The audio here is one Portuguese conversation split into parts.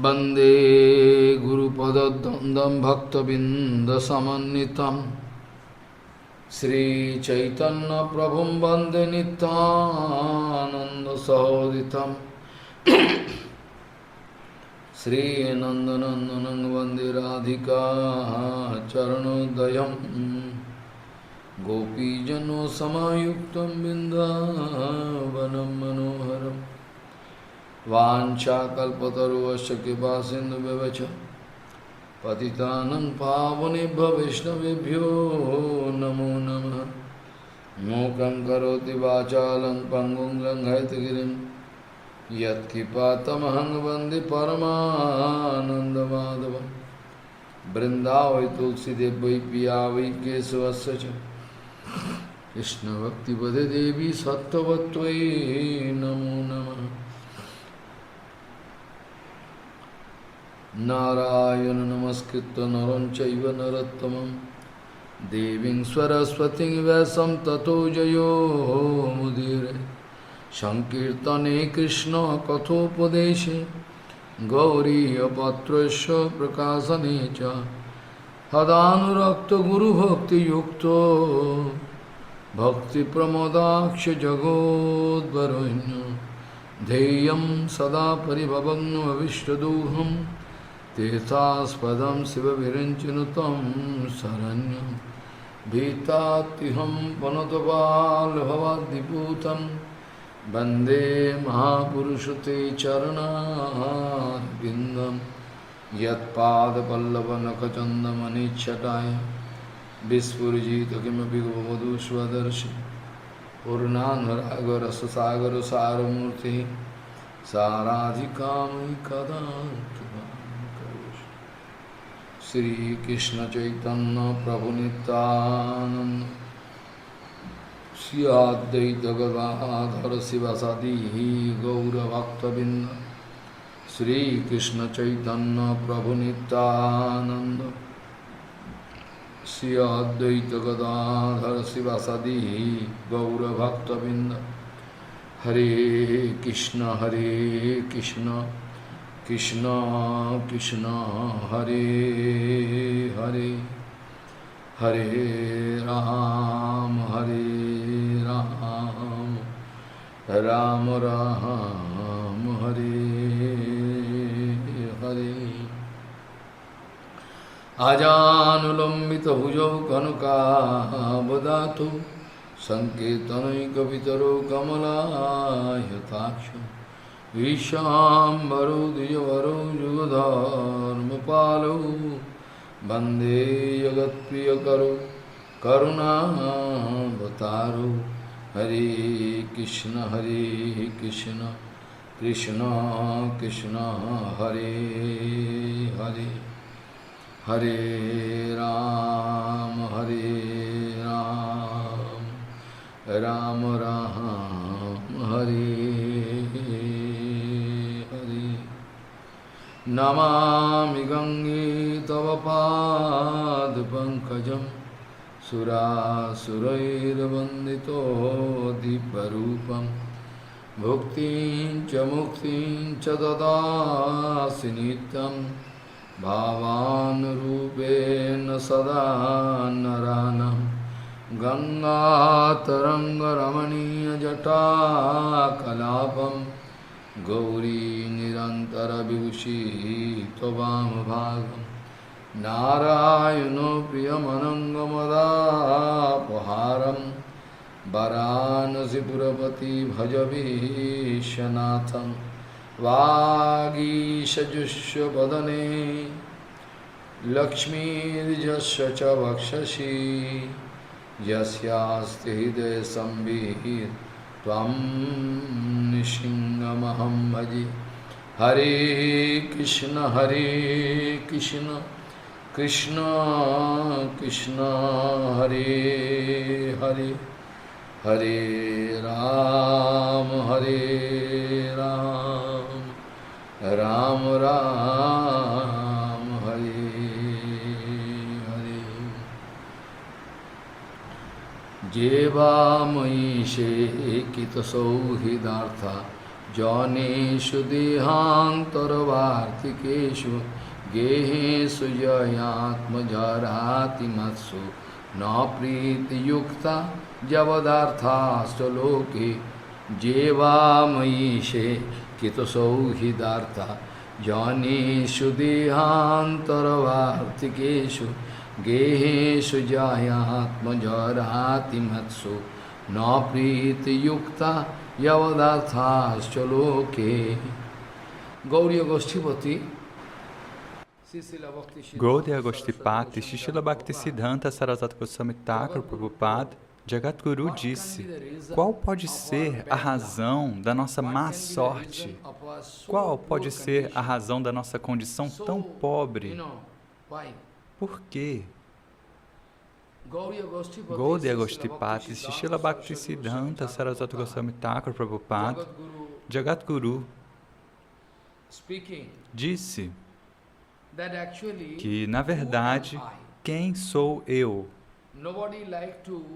वन्दे गुरुपदद्वन्द्वं भक्तबिन्दसमन्वितं श्रीचैतन्यप्रभुं वन्दे नित्यानन्दसहोदितं श्रीनन्दनन्दनं वन्दे राधिका चरणोदयं गोपीजनसमायुक्तं बिन्दावनं मनोहरं वाञ्छाकल्पतरुश्च कृपासिन्धुभ्यश्च पतितानं पावनेभ्यो वैष्णवेभ्यो नमो नमः। मूकं करोति वाचालं पङ्गुं लङ्घयितगिरिं यत्कृपातमहं वन्दे परमानन्दमाधवं। वृन्दावै तुलसीदेव वै पिया वै केशवस्य च कृष्णभक्तिपदे देवी सत्त्ववत्त्वयि नमो नमः। नारायण नमस्कृत्य नरं चैव नरोत्तमं देवीं सरस्वतीं व्यासं ततो जयो मुदीरये। संकीर्तने कृष्ण कथोपदेशे गौरीयपत्रस्य प्रकाशने च हदानुरक्तो गुरुभक्तियुक्तो भक्तिप्रमोदाक्ष जगोद्वरुण्य ध्येयं सदा परिभवग्नमविष्टदोहं तीर्थास्पदं शिवविरञ्चनुतं शरण्यं भीतात्युहं वनतपालभवाद्दिपूतं वन्दे महापुरुषं ते चरणारविन्दं यत्पादपल्लवनखचन्दमनिच्छटाय विस्फुरिजित किमपि गोमधुष्वदर्शि पूर्णानुरागरससागरसारमूर्तिः साराधिकामयि कदा श्री कृष्ण चैतन्य प्रभु नित्यानंद श्री अद्वैत गदाधर शिवासादि गौरभक्तबिंद श्री कृष्ण चैतन्य प्रभु नित्यानंद श्री अद्वैत गदाधर शिवासादि गौरभक्तबिंद। हरे कृष्ण कृष्ण कृष्ण हरे हरे हरे राम राम राम हरे हरे। आजानुलम्बितभुजौ कनकावदातु संकीर्तनैकवितरो कमलायताक्षो विश्वाम्बरो द्विजवरो युगधर्मपालो वन्दे जगत्प्रियकरो करुणावतारो। हरे कृष्ण कृष्ण कृष्ण हरे हरे हरे राम राम राम हरे हरे। नमामि गंगे तव पादपङ्कजं सुरासुरैर्वन्दितो दिव्यरूपं भुक्तिं च मुक्तिं च ददासि नित्यं भावानुरूपेण सदा नरानं। गंगातरङ्गरमणीयजटाकलापं गौरी निरन्तरविभूषिः त्ववामभागं। नारायणो प्रियमनङ्गमदापहारं वरानसीपुरपति भज विश्वनाथं। वागीशजुष्वदने लक्ष्मीर्यस्य च वक्षसि यस्यास्ति हृदये संविहितं त्वं नृसिंहमहं भजे। हरे कृष्ण कृष्ण कृष्ण हरे हरे हरे राम राम राम हरे हरे। जेवामयि शेकितसौहृदार्था Janeshu dehantarvartikeshu gehesu jayatma jarati matsu na priti yukta javadarthascha loke jeva mayishe kito sauhidartha Janeshu dehantarvartikeshu gehesu jayatma jarati matsu na priti yukta yavadarthascha loke. Gauriya Goshtipati Gaudiya Goshtipati, Srila Bhaktisiddhanta Saraswati Goswami Thakur Prabhupada, Jagadguru disse: qual pode ser a razão da nossa má sorte? Qual pode ser a razão da nossa condição tão pobre? Por quê? Gaudiya Goshtipati, Srila Bhaktisiddhanta Saraswati Goswami Thakur Prabhupada, Jagadguru disse que, na verdade, quem sou eu?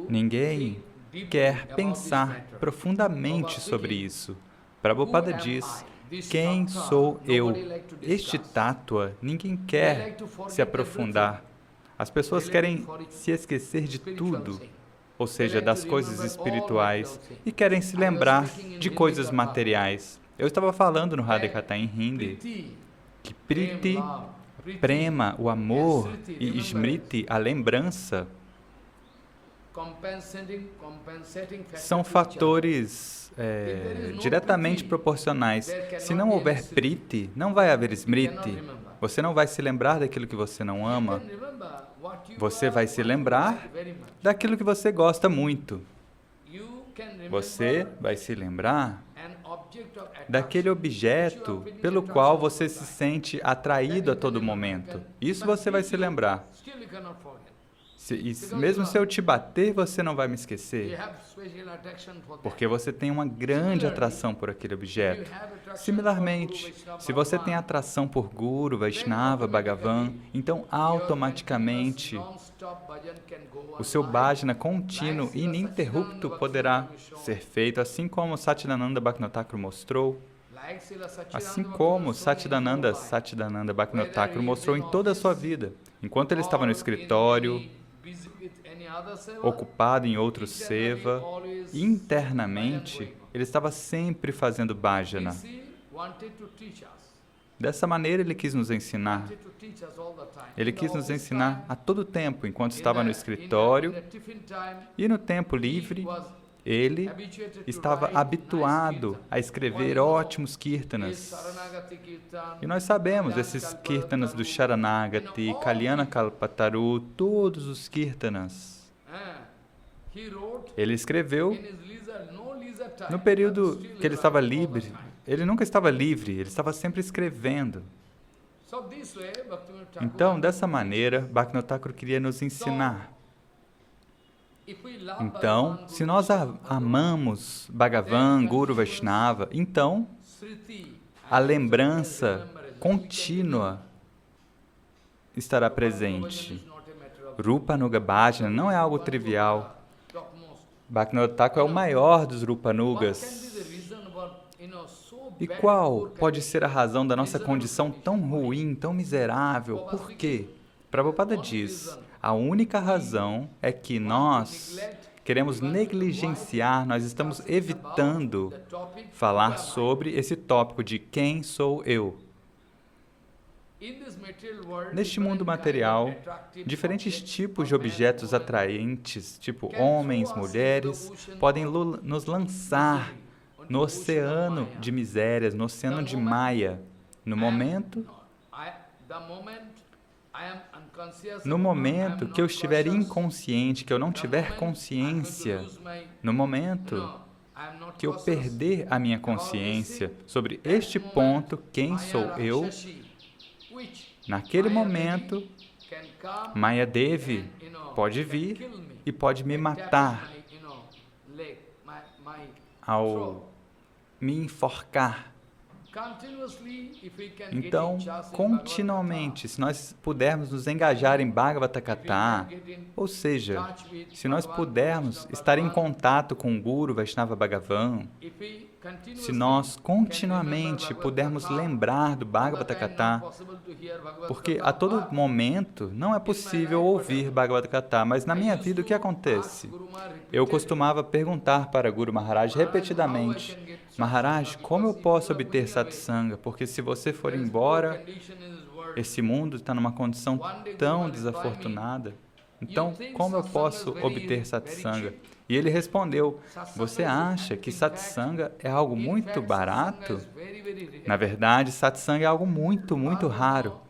Ninguém quer pensar profundamente sobre isso. Prabhupada diz: quem sou eu? Este tátua, ninguém quer se aprofundar. As pessoas querem se esquecer de tudo, ou seja, das coisas espirituais, e querem se lembrar de coisas materiais. Eu estava falando no Radhikatha em Hindi que Priti, Prema, o amor, e Smriti, a lembrança, são fatores diretamente proporcionais. Se não houver Priti, não vai haver Smriti. Você não vai se lembrar daquilo que você não ama. Você vai se lembrar daquilo que você gosta muito. Você vai se lembrar daquele objeto pelo qual você se sente atraído a todo momento. Isso você vai se lembrar. Mesmo se eu te bater, você não vai me esquecer, porque você tem uma grande atração por aquele objeto. Similarmente, se você tem atração por Guru, Vaishnava, Bhagavan, então automaticamente o seu bhajana contínuo e ininterrupto poderá ser feito, assim como Satchidananda Bhaktivinoda Thakur mostrou, assim como Satchidananda Bhaktivinoda Thakur mostrou em toda a sua vida. Enquanto ele estava no escritório, ocupado em outro seva, internamente, ele estava sempre fazendo bhajana. Dessa maneira, ele quis nos ensinar. Ele quis nos ensinar a todo tempo, enquanto estava no escritório e no tempo livre. Ele estava habituado a escrever ótimos kirtanas. E nós sabemos esses kirtanas do Sharanagati, Kalyana Kalpataru, todos os kirtanas. Ele escreveu no período que ele estava livre. Ele nunca estava livre, ele estava sempre escrevendo. Então, dessa maneira, Bhaktivinoda Thakur queria nos ensinar. Então, se nós amamos Bhagavan, Guru, Vaishnava, então a lembrança contínua estará presente. Rupa Nuga Bhajana não é algo trivial. Bhaktivinoda Thakur é o maior dos Rupanugas. E qual pode ser a razão da nossa condição tão ruim, tão miserável? Por quê? Prabhupada diz: a única razão é que nós queremos negligenciar, nós estamos evitando falar sobre esse tópico de quem sou eu. Neste mundo material, diferentes tipos de objetos atraentes, tipo homens, mulheres, podem nos lançar no oceano de misérias, no oceano de Maya. No momento que eu estiver inconsciente, que eu não tiver consciência, no momento que eu perder a minha consciência sobre este ponto, quem sou eu, naquele momento, Mayadevi pode vir e pode me matar ao me enforcar. Então, continuamente, se nós pudermos nos engajar em Bhagavata Katha, ou seja, se nós pudermos estar em contato com o Guru Vaishnava Bhagavan, se nós continuamente pudermos lembrar do Bhagavata Katha, porque a todo momento não é possível ouvir Bhagavata Katha, mas na minha vida o que acontece? Eu costumava perguntar para Guru Maharaj repetidamente: Maharaj, como eu posso obter satsanga? Porque se você for embora, esse mundo está numa condição tão desafortunada. Então, como eu posso obter satsanga? E ele respondeu: você acha que satsanga é algo muito barato? Na verdade, satsanga é algo muito, muito raro.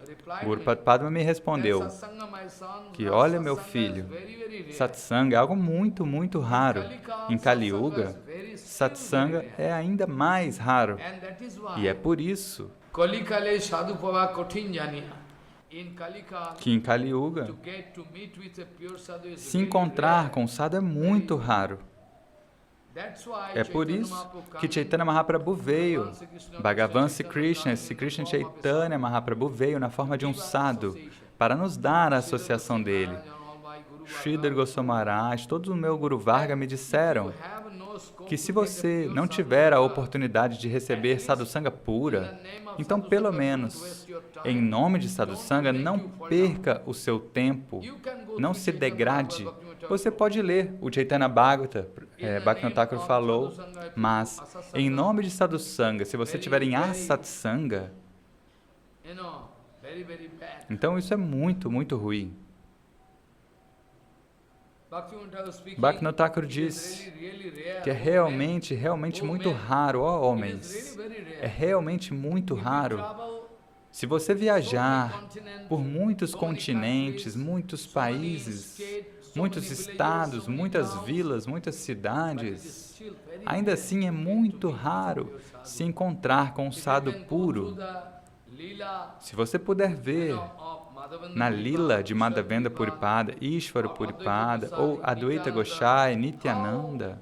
Guru Padma me respondeu que, olha, meu filho, satsanga é algo muito, muito raro. Em Kali Yuga, satsanga é ainda mais raro. E é por isso que em Kali Yuga, se encontrar com o sadhu é muito raro. É por isso que Chaitanya Mahaprabhu veio, Bhagavan Sri Krishna Chaitanya Mahaprabhu veio na forma de um sadhu para nos dar a associação dele. Sridhar Goswami Maharaj, todos o meu Guru Varga me disseram que se você não tiver a oportunidade de receber sadhusanga pura, então pelo menos em nome de sadhusanga não perca o seu tempo, não se degrade. Você pode ler o Chaitanya Bhagavata, Bhaktivinoda Thakur falou, mas em nome de sadhusanga, se você estiver em asatsanga, então isso é muito, muito ruim. Bhaktivinoda Thakur diz que é realmente, realmente muito raro, ó homens, é realmente muito raro. Se você viajar por muitos continentes, muitos países, muitos estados, muitas vilas, muitas cidades, ainda assim é muito raro se encontrar com um sadhu puro. Se você puder ver na lila de Madhavendra Puripada, Ishvara Puripada, ou Advaita Gosai, Nityananda,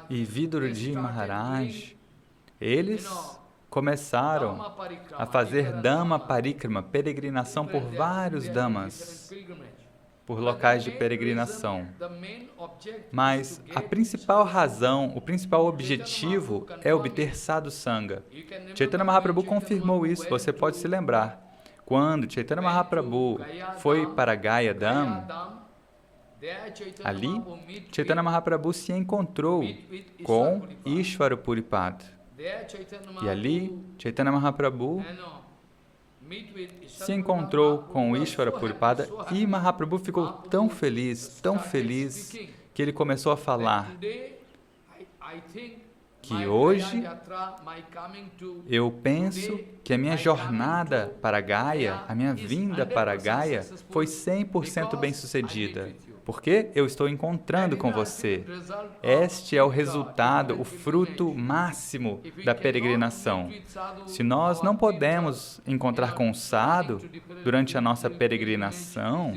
e Vidurji Maharaj, eles começaram a fazer Dhamma Parikrama, peregrinação por vários Dhammas, por locais de peregrinação. Mas a principal razão, o principal objetivo é obter sadhusanga. Chaitanya Mahaprabhu confirmou isso, você pode se lembrar. Quando Chaitanya Mahaprabhu foi para Gaya Dham, ali Chaitanya Mahaprabhu se encontrou com Ishvara Puripada. E ali Chaitanya Mahaprabhu se encontrou com Ishvara Puripada e Mahaprabhu ficou tão feliz, que ele começou a falar que hoje eu penso que a minha jornada para Gaya, a minha vinda para Gaya foi 100% bem-sucedida, porque eu estou encontrando com você. Este é o resultado, o fruto máximo da peregrinação. Se nós não podemos encontrar com o sadhu durante a nossa peregrinação,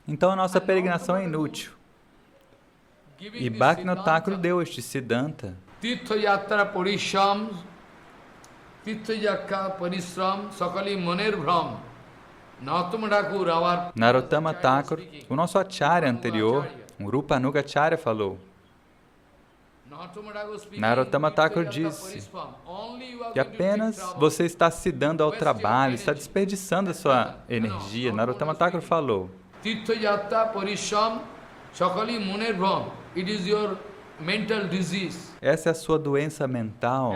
então a nossa peregrinação é inútil. E Bhaktivinoda Thakur deu este Siddhanta. Tirthayatra parishram sakali maner bhram. Narottama Thakur, o nosso acharya anterior, Rupanuga Acharya, falou. Narottama Thakur disse que apenas você está se dando ao trabalho, está desperdiçando a sua energia. Narottama Thakur falou. Tirthayatra parishram sakali maner bhram. It is your mental disease. Essa é a sua doença mental.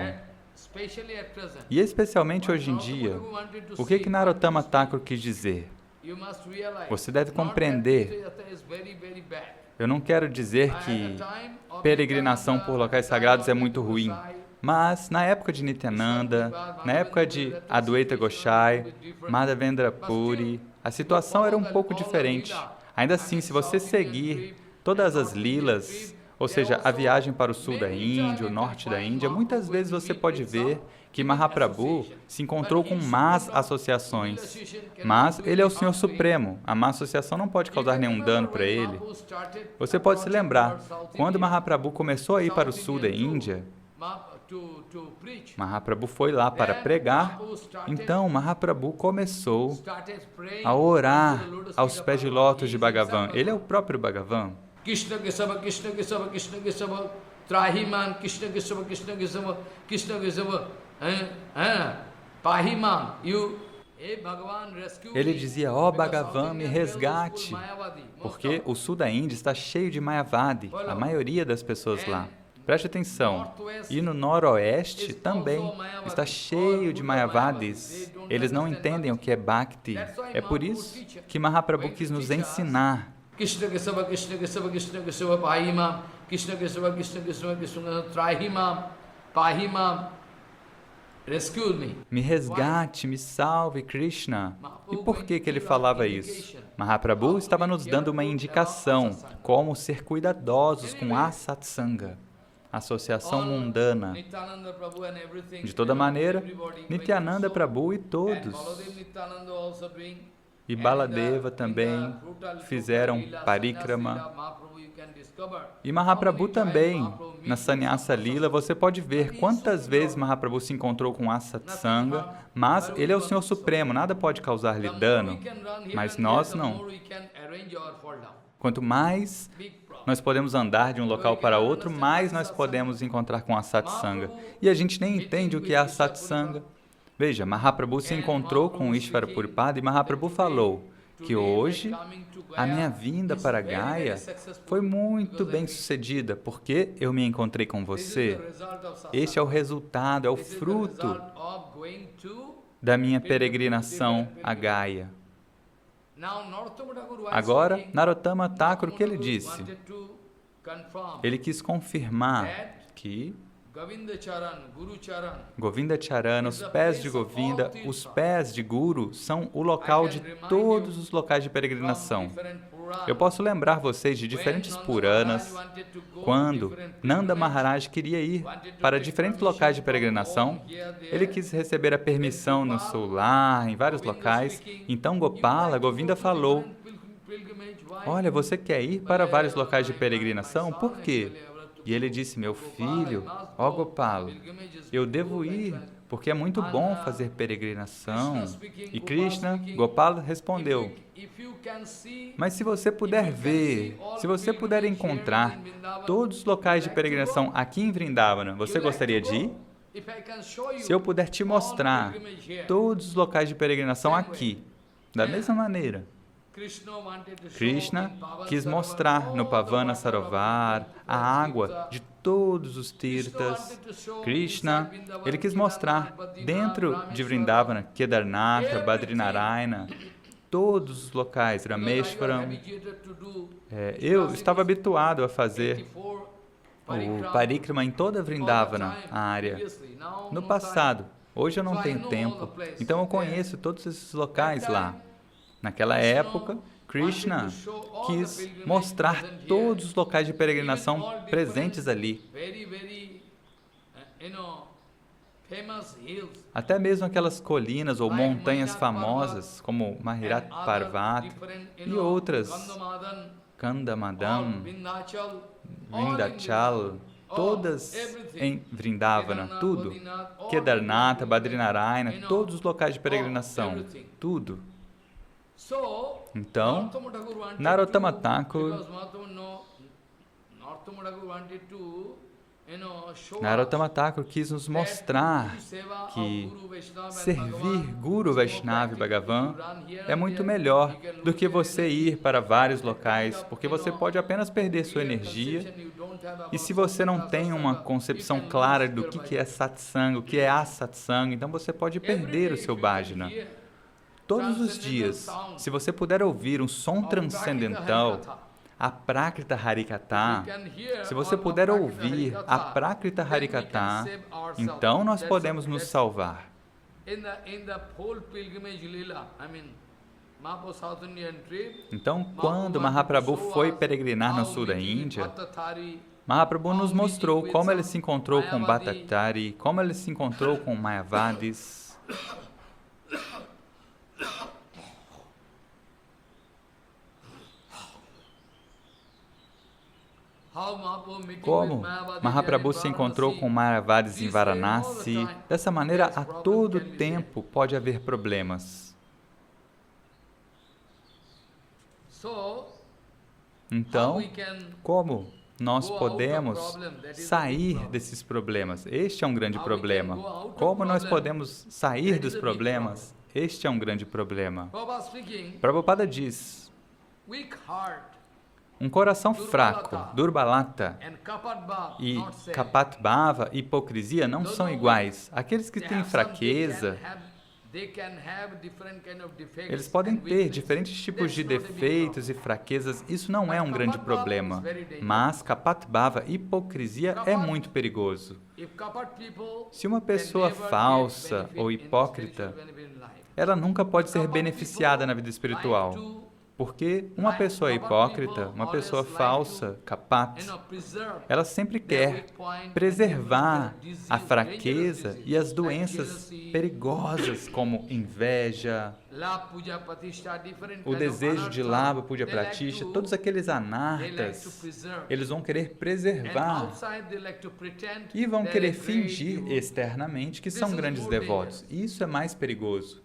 E especialmente hoje em dia, o que Narottama Thakur quis dizer? Você deve compreender. Eu não quero dizer que peregrinação por locais sagrados é muito ruim, mas na época de Nityananda, na época de Advaita Gosai, Madhavendra Puri, a situação era um pouco diferente. Ainda assim, se você seguir todas as lilas, ou seja, a viagem para o sul da Índia, o norte da Índia, muitas vezes você pode ver que Mahaprabhu se encontrou com más associações. Mas ele é o Senhor Supremo. A má associação não pode causar nenhum dano para ele. Você pode se lembrar, quando Mahaprabhu começou a ir para o sul da Índia, Mahaprabhu foi lá para pregar, então Mahaprabhu começou a orar aos pés de lótus de Bhagavan. Ele é o próprio Bhagavan. Krishna Kesava, Krishna Kesava, Krishna Kesava, Trahiman, Krishna Kesava, Krishna Kesava, Krishna Kesava, Pahiman, Ele dizia, ó Bhagavan, me resgate, porque o sul da Índia está cheio de Mayavadi, a maioria das pessoas lá. Preste atenção, e no noroeste também está cheio de Mayavadis. Eles não entendem o que é Bhakti. É por isso que Mahaprabhu quis nos ensinar. Krishna Kesava, Krishna Kesava, Krishna Kesava, Pahimam, Krishna Kesava, Krishna Kesava, Krishna Kesava, Trahimam, Pahimam, rescue me. Me resgate, me salve, Krishna. E por que ele falava isso? Mahaprabhu estava nos dando uma indicação, como ser cuidadosos com a satsanga, associação mundana. De toda maneira, Nityananda Prabhu e todos, e Baladeva também fizeram parikrama. E Mahaprabhu também, na Sannyasa Lila, você pode ver quantas vezes Mahaprabhu se encontrou com a satsanga, mas ele é o Senhor Supremo, nada pode causar-lhe dano, mas nós não. Quanto mais nós podemos andar de um local para outro, mais nós podemos encontrar com a satsanga. E a gente nem entende o que é a satsanga. Veja, Mahaprabhu se encontrou com Ishvara Puripada e Mahaprabhu falou que hoje a minha vinda para Gaya foi muito bem sucedida, porque eu me encontrei com você. Este é o resultado, é o fruto da minha peregrinação a Gaya. Agora, Narottama Thakur, o que ele disse? Ele quis confirmar que Govinda Charana, os pés de Govinda, os pés de Guru são o local de todos os locais de peregrinação. Eu posso lembrar vocês de diferentes Puranas, quando Nanda Maharaj queria ir para diferentes locais de peregrinação, ele quis receber a permissão no seu lar, em vários locais, então Gopala, Govinda falou, olha, você quer ir para vários locais de peregrinação? Por quê? E ele disse, meu filho, ó Gopala, eu devo ir, porque é muito bom fazer peregrinação. E Krishna, Gopala respondeu, mas se você puder ver, se você puder encontrar todos os locais de peregrinação aqui em Vrindavana, você gostaria de ir? Se eu puder te mostrar todos os locais de peregrinação aqui, da mesma maneira, Krishna quis mostrar no Pavana Sarovar a água de todos os tirtas. Krishna, ele quis mostrar dentro de Vrindavana, Kedarnatha, Badrinarayana, todos os locais, Rameshwaram. Eu estava habituado a fazer o parikrama em toda Vrindavana, a área, no passado. Hoje eu não tenho tempo, então eu conheço todos esses locais lá. Naquela época, Krishna quis mostrar todos os locais de peregrinação presentes ali. Até mesmo aquelas colinas ou montanhas famosas, como Mahirat Parvat e outras, Kandamadam, Vindachal, todas em Vrindavana, tudo. Kedarnatha, Badrinarayana, todos os locais de peregrinação, tudo. Então, Narottama Thakur quis nos mostrar que servir Guru Vaishnava e Bhagavan é muito melhor do que você ir para vários locais, porque você pode apenas perder sua energia, e se você não tem uma concepção clara do que é satsanga, o que é a satsanga, então você pode perder o seu bhajana. Todos os dias, se você puder ouvir um som transcendental, a Prakrita Harikatha, se você puder ouvir a Prakrita Harikatha, então nós podemos nos salvar. Então, quando Mahaprabhu foi peregrinar no sul da Índia, Mahaprabhu nos mostrou como ele se encontrou com Bhattatari, como ele se encontrou com Mayavadis. Como Mahaprabhu se encontrou com Mayavadis em Varanasi, dessa maneira a todo tempo pode haver problemas. Então, como nós podemos sair desses problemas? Este é um grande problema. Como nós podemos sair dos problemas? Este é um grande problema. Prabhupada diz, um coração fraco, Durbalata, e Kapatbhava, hipocrisia, não são iguais. Aqueles que têm fraqueza, eles podem ter diferentes tipos de defeitos e fraquezas, isso não é um grande problema. Mas Kapatbhava, hipocrisia, é muito perigoso. Se uma pessoa falsa ou hipócrita, ela nunca pode ser beneficiada na vida espiritual. Porque uma pessoa hipócrita, uma pessoa falsa, kapat, ela sempre quer preservar a fraqueza e as doenças perigosas, como inveja, o desejo de Labha, Puja Pratishtha, todos aqueles anartas, eles vão querer preservar e vão querer fingir externamente que são grandes devotos. Isso é mais perigoso.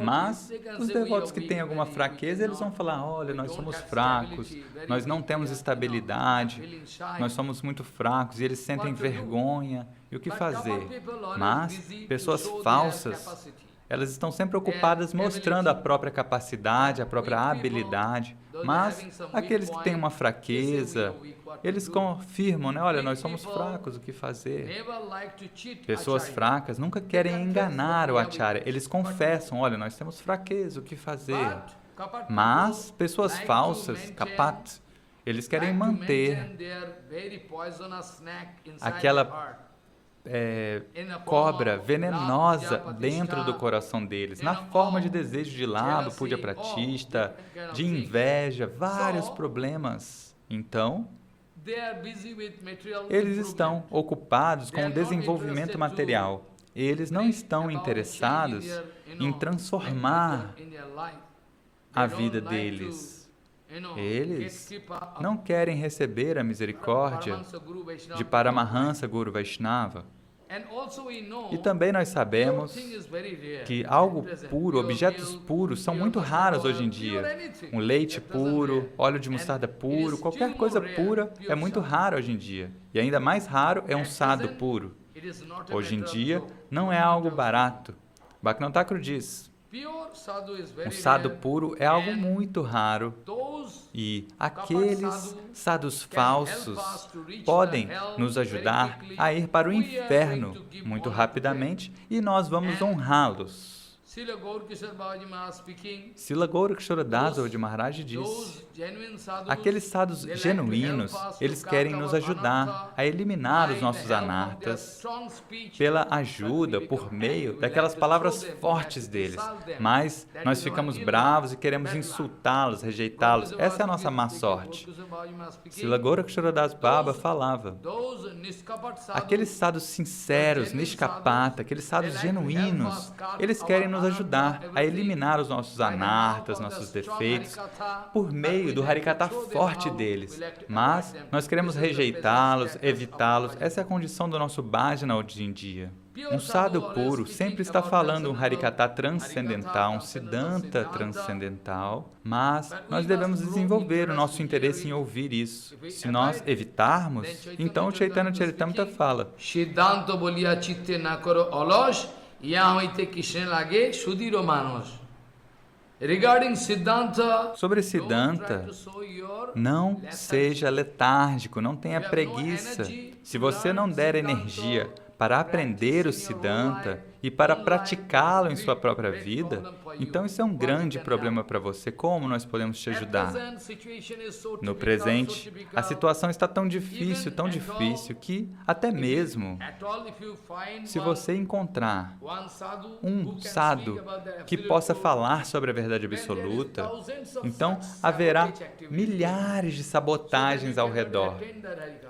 Mas os devotos que têm alguma fraqueza, eles vão falar, olha, nós somos fracos, nós não temos estabilidade, nós somos muito fracos, e eles sentem vergonha, e o que fazer? Mas pessoas falsas, elas estão sempre ocupadas mostrando a própria capacidade, a própria habilidade, mas aqueles que têm uma fraqueza, eles confirmam, né? Olha, nós somos fracos, o que fazer? Pessoas fracas nunca querem enganar o Acharya, eles confessam, olha, nós temos fraqueza, o que fazer? Mas pessoas falsas, kapat, eles querem manter aquela cobra venenosa dentro do coração deles, na forma de desejo de Labha, Puja Pratishtha, de inveja, vários problemas. Então, eles estão ocupados com o desenvolvimento material. Eles não estão interessados em transformar a vida deles. Eles não querem receber a misericórdia de Paramahansa Guru Vaishnava. E também nós sabemos que algo puro, objetos puros, são muito raros hoje em dia. Um leite puro, óleo de mostarda puro, qualquer coisa pura é muito raro hoje em dia. E ainda mais raro é um sadhu puro. Hoje em dia não é algo barato. Bhaktivinoda Thakur diz, um sadhu puro é algo muito raro. E aqueles sadhus falsos podem nos ajudar a ir para o inferno muito rapidamente e nós vamos honrá-los. Srila Gaurkishora Das Babaji Maharaj diz, aqueles sadhus genuínos, eles querem nos ajudar a eliminar os nossos anartas pela ajuda, por meio daquelas palavras fortes deles. Mas nós ficamos bravos e queremos insultá-los, rejeitá-los. Essa é a nossa má sorte. Srila Gaurkishora Das Baba falava, aqueles sadhus sinceros, nishkapata, aqueles sadhus genuínos, eles querem nos ajudar a eliminar os nossos anartas, nossos defeitos, por meio do Harikata forte deles. Mas nós queremos rejeitá-los, evitá-los. Essa é a condição do nosso bhajana hoje em dia. Um sadhu puro sempre está falando um Harikata transcendental, um Siddhanta transcendental, mas nós devemos desenvolver o nosso interesse em ouvir isso. Se nós evitarmos, então o Chaitanya Charitamrita fala, Siddhanta bolia chitte na karo olosh, yahoite Krishna lage sudhiro manos. Sobre Siddhanta, não seja letárgico, não tenha preguiça. Se você não der energia para aprender o Siddhanta e para praticá-lo em sua própria vida, então isso é um grande problema para você. Como nós podemos te ajudar? No presente, a situação está tão difícil que até mesmo se você encontrar um sadhu que possa falar sobre a verdade absoluta, então haverá milhares de sabotagens ao redor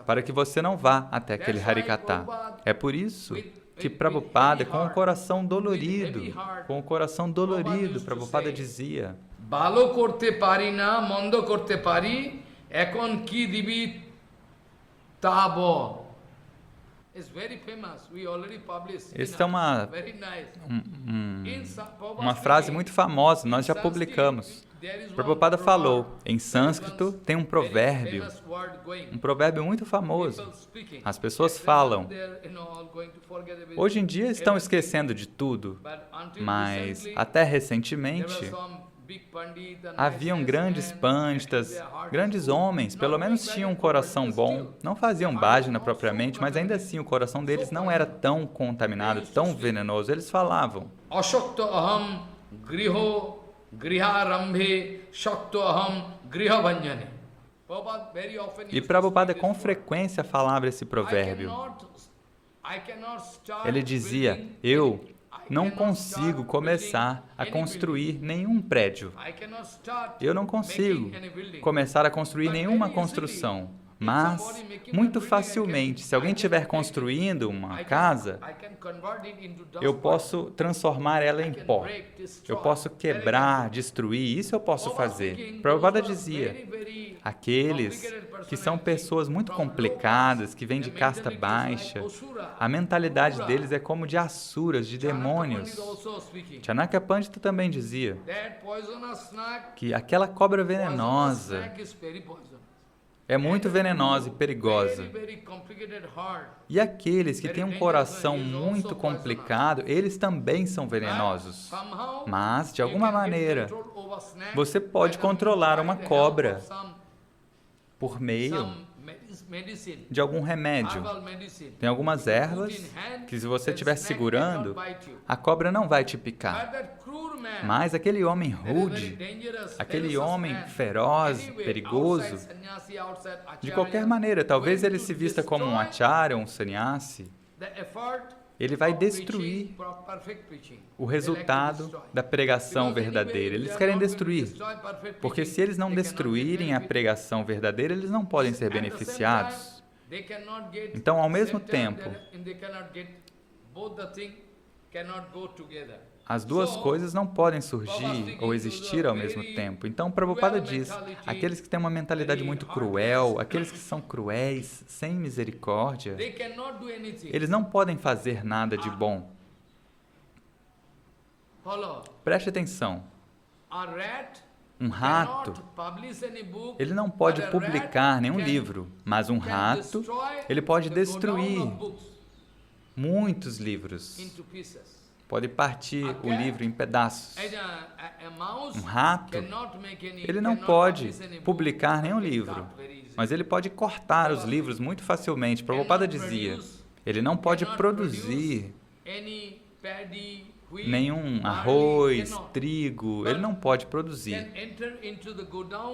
para que você não vá até aquele Harikata. É por isso que Prabhupada, com o coração dolorido, Prabhupada dizia, Balo korte pari na, mondo korte pari, ekon ki dibi tabo. Esta é uma frase muito famosa, nós já publicamos. Prabhupada falou, em sânscrito tem um provérbio muito famoso. As pessoas falam, hoje em dia estão esquecendo de tudo, mas até recentemente haviam grandes panditas, grandes homens, pelo menos tinham um coração bom, não faziam bhajana propriamente, mas ainda assim o coração deles não era tão contaminado, tão venenoso. Eles falavam, Ashokto aham griharambhe shakto aham grihavanjane. E Prabhupada com frequência falava esse provérbio. Ele dizia, eu não consigo começar a construir nenhum prédio. Eu não consigo começar a construir nenhuma construção. Mas, muito facilmente, se alguém estiver construindo uma casa, eu posso transformar ela em pó. Eu posso quebrar, destruir, isso eu posso fazer. Prabhupada dizia, aqueles que são pessoas muito complicadas, que vêm de casta baixa, a mentalidade deles é como de asuras, de demônios. Chanakya Pandita também dizia que aquela cobra venenosa é muito venenosa e perigosa. E aqueles que têm um coração muito complicado, eles também são venenosos. Mas, de alguma maneira, você pode controlar uma cobra por meio de algum remédio. Tem algumas ervas que, se você estiver segurando, a cobra não vai te picar. Mas aquele homem rude, aquele homem feroz, perigoso, de qualquer maneira, talvez ele se vista como um acharya, um sannyasi, ele vai destruir o resultado da pregação verdadeira. Eles querem destruir, porque se eles não destruírem a pregação verdadeira, eles não podem ser beneficiados. Então, ao mesmo tempo, as duas coisas não podem surgir ou existir ao mesmo tempo. Então, Prabhupada diz, aqueles que têm uma mentalidade muito cruel, aqueles que são cruéis, sem misericórdia, eles não podem fazer nada de bom. Preste atenção. Um rato, ele não pode publicar nenhum livro, mas um rato, ele pode destruir muitos livros. Pode partir o livro em pedaços. Um rato, ele não pode publicar nenhum livro, mas ele pode cortar os livros muito facilmente. Prabhupada dizia, ele não pode produzir nenhum arroz, trigo, ele não pode produzir.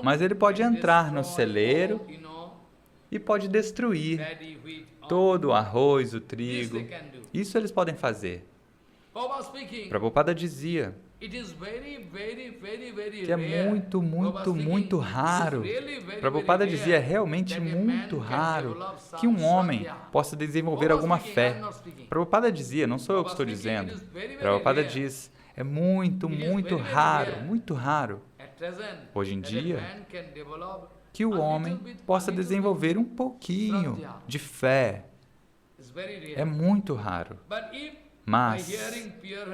Mas ele pode entrar no celeiro e pode destruir todo o arroz, o trigo. Isso eles podem fazer. Prabhupada dizia que é muito raro. Prabhupada dizia, é realmente muito raro que um homem possa desenvolver alguma fé. Prabhupada dizia, não sou eu que estou dizendo. Prabhupada diz, é muito raro, hoje em dia, que o homem possa desenvolver um pouquinho de fé. É muito raro. Mas,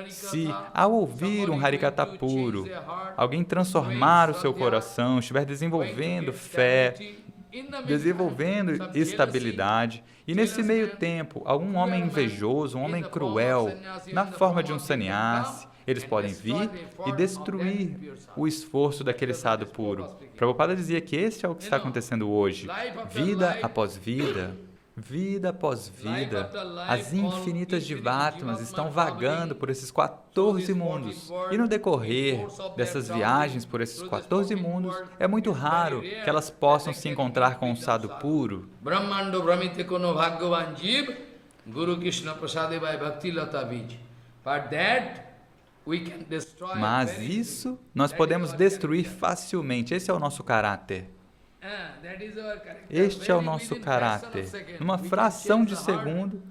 se ao ouvir um Harikata puro, alguém transformar o seu coração, estiver desenvolvendo fé, desenvolvendo estabilidade, e nesse meio tempo, algum homem invejoso, um homem cruel, na forma de um sannyasi, eles podem vir e destruir o esforço daquele sadhu puro. Prabhupada dizia que esse é o que está acontecendo hoje. Vida após vida, vida após vida, as infinitas Jivatmas estão vagando por esses 14 mundos. E no decorrer dessas viagens por esses 14 mundos, é muito raro que elas possam se encontrar com um sadhu puro. Brahmando Brahmite Kono Bhagavan Jiv, Guru Krishna Prasade Vai Bhakti Lata Bij. Mas isso nós podemos destruir facilmente. Esse é o nosso caráter. Este é o nosso caráter. Numa fração de segundo,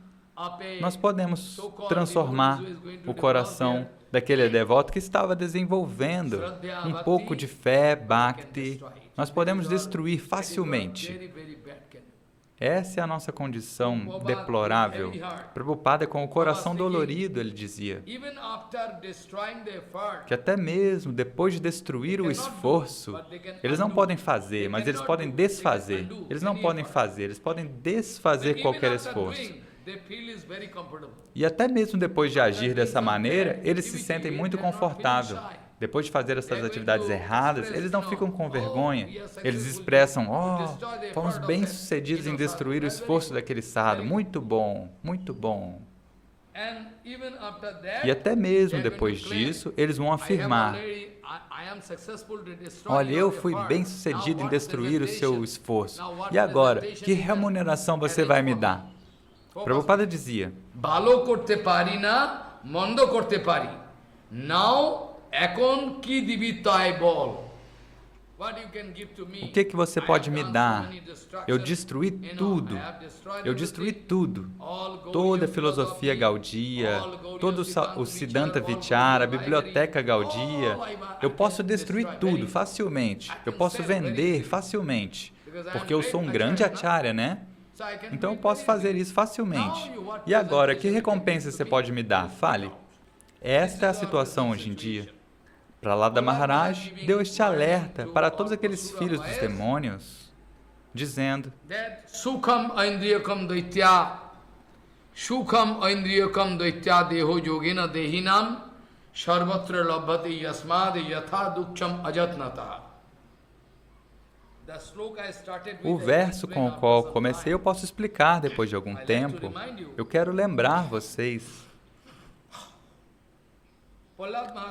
nós podemos transformar o coração daquele devoto que estava desenvolvendo um pouco de fé, bhakti. Nós podemos destruir facilmente. Essa é a nossa condição deplorável. Prabhupada, com o coração dolorido, ele dizia que até mesmo depois de destruir o esforço, eles não podem fazer, mas eles podem desfazer. Eles não podem fazer, eles podem desfazer qualquer esforço. E até mesmo depois de agir dessa maneira, eles se sentem muito confortáveis. Depois de fazer essas atividades erradas, eles não ficam com vergonha. Eles expressam, fomos bem-sucedidos em destruir o esforço daquele sadhu. Muito bom, muito bom. E até mesmo depois disso, eles vão afirmar, olha, eu fui bem-sucedido em destruir o seu esforço. E agora, que remuneração você vai me dar? Prabhupada dizia, Balo korte pari na, mondo korte pari. Now, ekon ki divitai bol. O que você pode me dar? Eu destruí tudo. Eu destruí tudo. Toda a filosofia Gaudiya, todo o Siddhanta Vichara, a biblioteca Gaudiya. Eu posso destruir tudo facilmente. Eu posso vender facilmente. Porque eu sou um grande acharya, né? Então eu posso fazer isso facilmente. E agora, que recompensa você pode me dar? Fale. Esta é a situação hoje em dia. Prahlada Maharaj deu este alerta para todos aqueles filhos dos demônios, dizendo: Sukham aindriyakam daitya deho yogena dehinam sarvatra labhati yasmad yatha dukcham ajatnata. O verso com o qual comecei eu posso explicar depois de algum tempo. Eu quero lembrar vocês.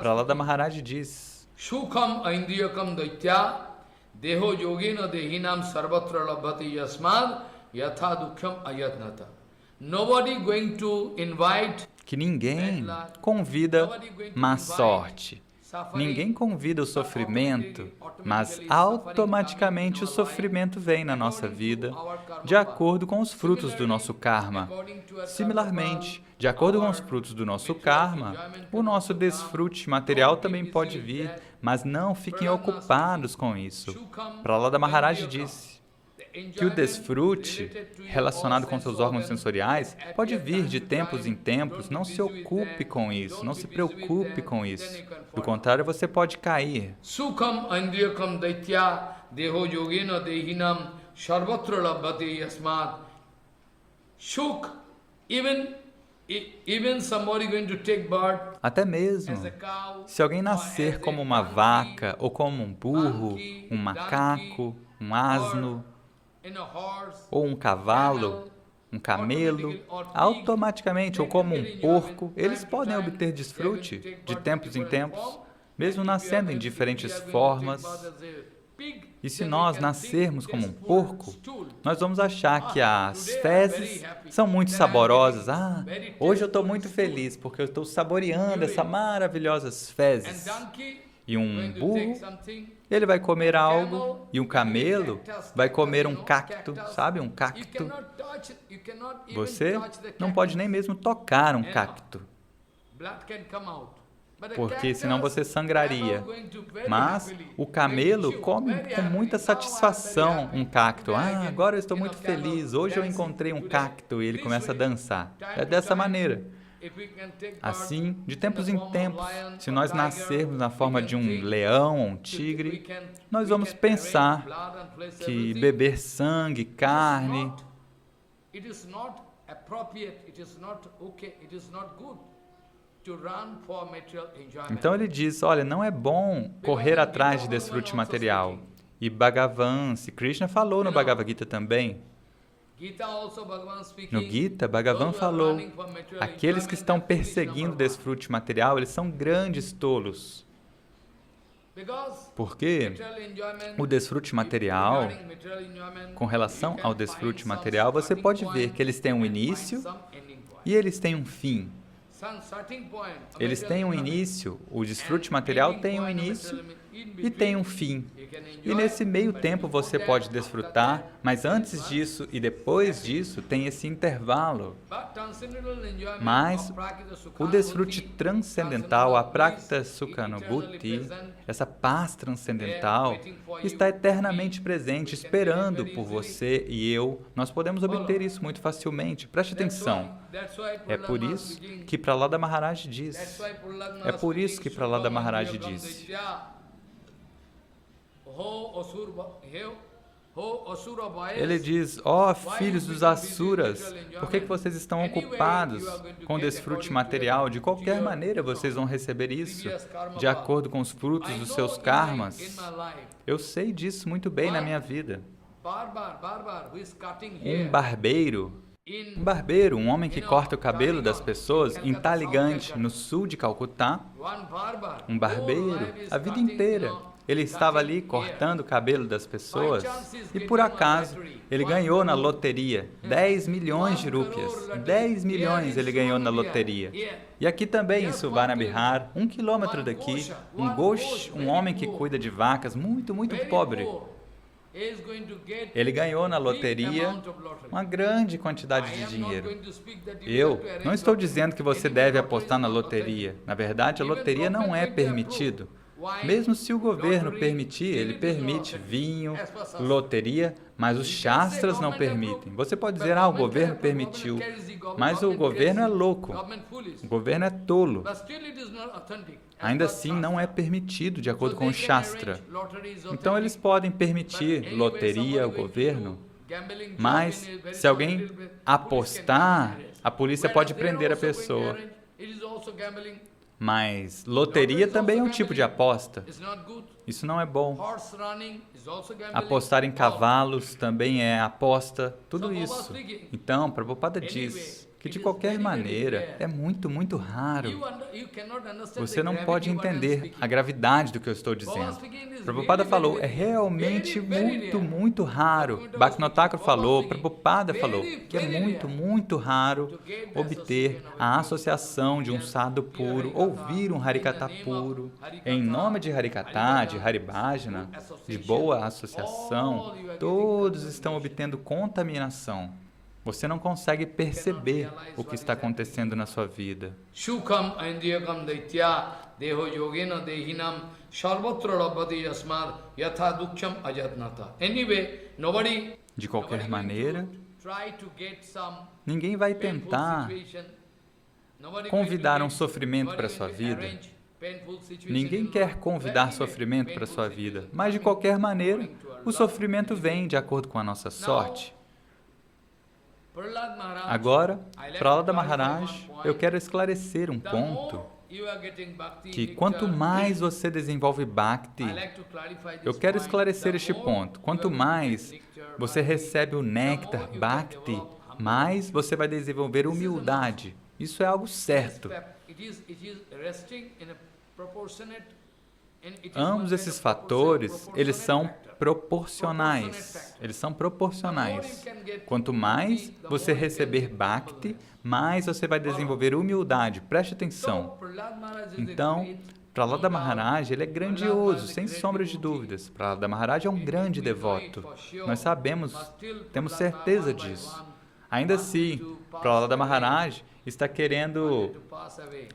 Prahlada Maharaj diz: Sukham aindriyakam daitya deho yogena dehinam sarvatra labhati yasmad yatha dukcham ajatnata. Nobody going to invite. Que ninguém convida má sorte. Ninguém convida o sofrimento, mas automaticamente o sofrimento vem na nossa vida de acordo com os frutos do nosso karma. Similarmente, de acordo com os frutos do nosso karma, o nosso desfrute material também pode vir, mas não fiquem ocupados com isso. Prahlada Maharaj disse que o desfrute relacionado com seus órgãos sensoriais pode vir de tempos em tempos. Não se ocupe com isso, não se preocupe com isso. Do contrário, você pode cair. Sukham andriyakam daitya deho yogena dehinam sarvatra labhati yasmad. Shuk, even somebody going to take birth. Até mesmo se alguém nascer como uma vaca, ou como um burro, um macaco, um asno, ou um cavalo, um camelo, automaticamente, ou como um porco, eles podem obter desfrute de tempos em tempos, mesmo nascendo em diferentes formas. E se nós nascermos como um porco, nós vamos achar que as fezes são muito saborosas. Hoje eu estou muito feliz porque eu estou saboreando essas maravilhosas fezes. E um burro, ele vai comer algo, e um camelo vai comer um cacto, sabe? Um cacto. Você não pode nem mesmo tocar um cacto, porque senão você sangraria. Mas o camelo come com muita satisfação um cacto. Agora eu estou muito feliz, hoje eu encontrei um cacto, e ele começa a dançar. É dessa maneira. Assim, de tempos em tempos, se nós nascermos na forma de um leão ou um tigre, nós vamos pensar que beber sangue, carne, então ele diz, olha, não é bom correr atrás de desfrute material. E Bhagavan, Sri Krishna falou no Bhagavad Gita também. No Gita, Bhagavan falou, aqueles que estão perseguindo o desfrute material, eles são grandes tolos. Porque o desfrute material, com relação ao desfrute material, você pode ver que eles têm um início e eles têm um fim. Eles têm um início, o desfrute material tem um início e tem um fim. E nesse meio tempo você pode desfrutar, mas antes disso e depois disso tem esse intervalo. Mas o desfrute transcendental, a Prakrita Sukhanubhuti, essa paz transcendental, está eternamente presente, esperando por você e eu. Nós podemos obter isso muito facilmente. Preste atenção. É por isso que Prahlada Maharaj diz. É por isso que Prahlada Maharaj diz. Ele diz, ó filhos dos Asuras, por que vocês estão ocupados com desfrute material? De qualquer maneira vocês vão receber isso, de acordo com os frutos dos seus karmas. Eu sei disso muito bem na minha vida. Um barbeiro, um homem que corta o cabelo das pessoas em Taligante, no sul de Calcutá, um barbeiro, a vida inteira, ele estava ali cortando o cabelo das pessoas e, por acaso, ele ganhou na loteria 10 milhões de rúpias. 10 milhões ele ganhou na loteria. E aqui também, em Suvarnabhihar, 1 quilômetro daqui, um homem que cuida de vacas, muito, muito pobre. Ele ganhou na loteria uma grande quantidade de dinheiro. Eu não estou dizendo que você deve apostar na loteria. Na verdade, a loteria não é permitido. Mesmo se o governo permitir, ele permite vinho, loteria, mas os Shastras não permitem. Você pode dizer, o governo permitiu, mas o governo é louco, o governo é tolo. Ainda assim, não é permitido de acordo com o Shastra. Então, eles podem permitir loteria, o governo, mas se alguém apostar, a polícia pode prender a pessoa. Mas loteria também é um tipo de aposta. Isso não é bom. Apostar em cavalos também é aposta, tudo isso. Então, Prabhupada diz que de qualquer maneira é muito, muito raro. Você não pode entender a gravidade do que eu estou dizendo. Prabhupada falou, é realmente muito, muito raro. Bhaktivinoda Thakur falou, Prabhupada falou, que é muito, muito raro obter a associação de um sadhu puro, ouvir um Harikatha puro, em nome de Harikatha, de Haribhajana, de boa associação, todos estão obtendo contaminação. Você não consegue perceber o que está acontecendo na sua vida. De qualquer maneira, ninguém vai tentar convidar um sofrimento para a sua vida. Ninguém quer convidar sofrimento para a sua vida, mas de qualquer maneira, o sofrimento vem de acordo com a nossa sorte. Agora, Prahlada Maharaj, eu quero esclarecer um ponto, que quanto mais você desenvolve Bhakti, eu quero esclarecer este ponto, quanto mais você recebe o néctar Bhakti, mais você vai desenvolver humildade. Isso é algo certo. Ambos esses fatores, eles são proporcionais. Eles são proporcionais. Quanto mais você receber Bhakti, mais você vai desenvolver humildade. Preste atenção. Então, Prahlada Maharaj, ele é grandioso, sem sombra de dúvidas. Prahlada Maharaj é um grande devoto. Nós sabemos, temos certeza disso. Ainda assim, Prahlada Maharaj está querendo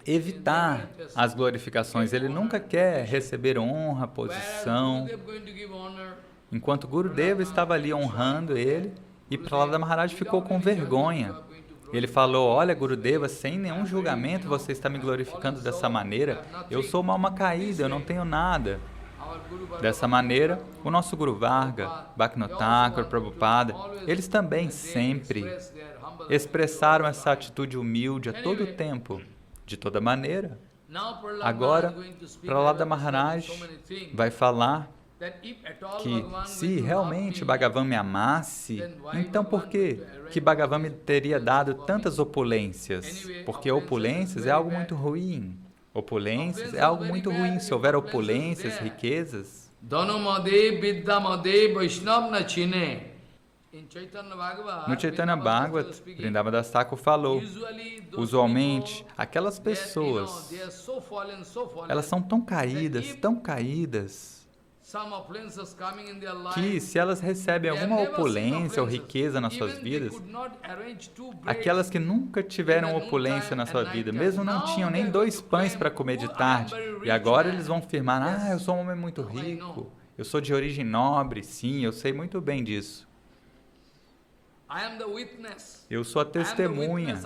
evitar as glorificações. Ele nunca quer receber honra, posição. Enquanto Gurudeva estava ali honrando ele, e Prahlada Maharaj ficou com vergonha. Ele falou, olha Gurudeva, sem nenhum julgamento você está me glorificando dessa maneira. Eu sou uma alma caída, eu não tenho nada. Dessa maneira, o nosso Guru Varga, Bhaktivinoda Thakur, Prabhupada, eles também sempre expressaram essa atitude humilde a todo tempo. De toda maneira, agora, Prahlada Maharaj vai falar que se realmente Bhagavan me amasse, então por que Bhagavan me teria dado tantas opulências? Porque opulências é algo muito ruim. Opulências é algo muito ruim. Se houver opulências, riquezas, No Chaitanya Bhagavat, Vrindavan Thakur falou, usualmente, aquelas pessoas, elas são tão caídas, que se elas recebem alguma opulência ou riqueza nas suas vidas, aquelas que nunca tiveram opulência na sua vida, mesmo não tinham nem 2 pães para comer de tarde, e agora eles vão afirmar, eu sou um homem muito rico, eu sou de origem nobre, sim, eu sei muito bem disso. Eu sou a testemunha.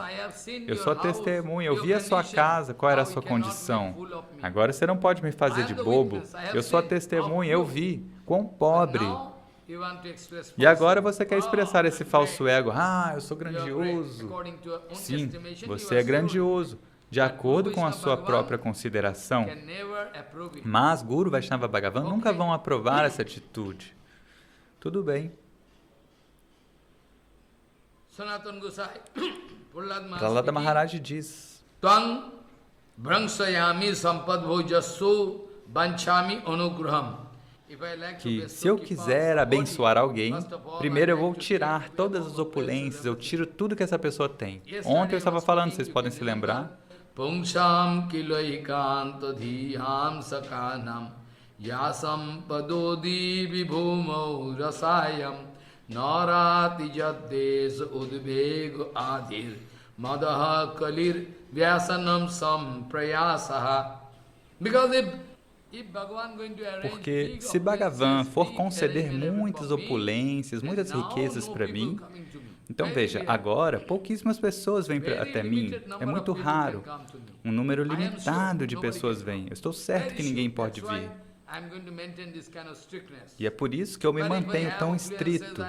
Eu vi a sua casa, qual era a sua condição. Agora você não pode me fazer de bobo. Eu sou a testemunha, eu vi. Quão pobre. E agora você quer expressar esse falso ego. Eu sou grandioso. Sim, você é grandioso, de acordo com a sua própria consideração. Mas Guru Vaishnava Bhagavan nunca vão aprovar essa atitude. Tudo bem. Prahlada Maharaj diz Tvang Brangshayami Sampadbhojassu Banchami Anugraham. Que se eu quiser abençoar alguém, primeiro eu vou tirar todas as opulências, eu tiro tudo que essa pessoa tem. Ontem eu estava falando, vocês podem se lembrar? Pungsham kiloikanta dhiyam sakanam yasam padodi vibhumau rasayam Narati jaddes udvego adhir madaha kalir vyasanam samprayasaha. Porque se Bhagavan for conceder muitas opulências, muitas riquezas para mim, então veja, agora pouquíssimas pessoas vêm até mim, é muito raro, um número limitado de pessoas vêm, eu estou certo que ninguém pode vir. E é por isso que eu me mantenho tão estrito.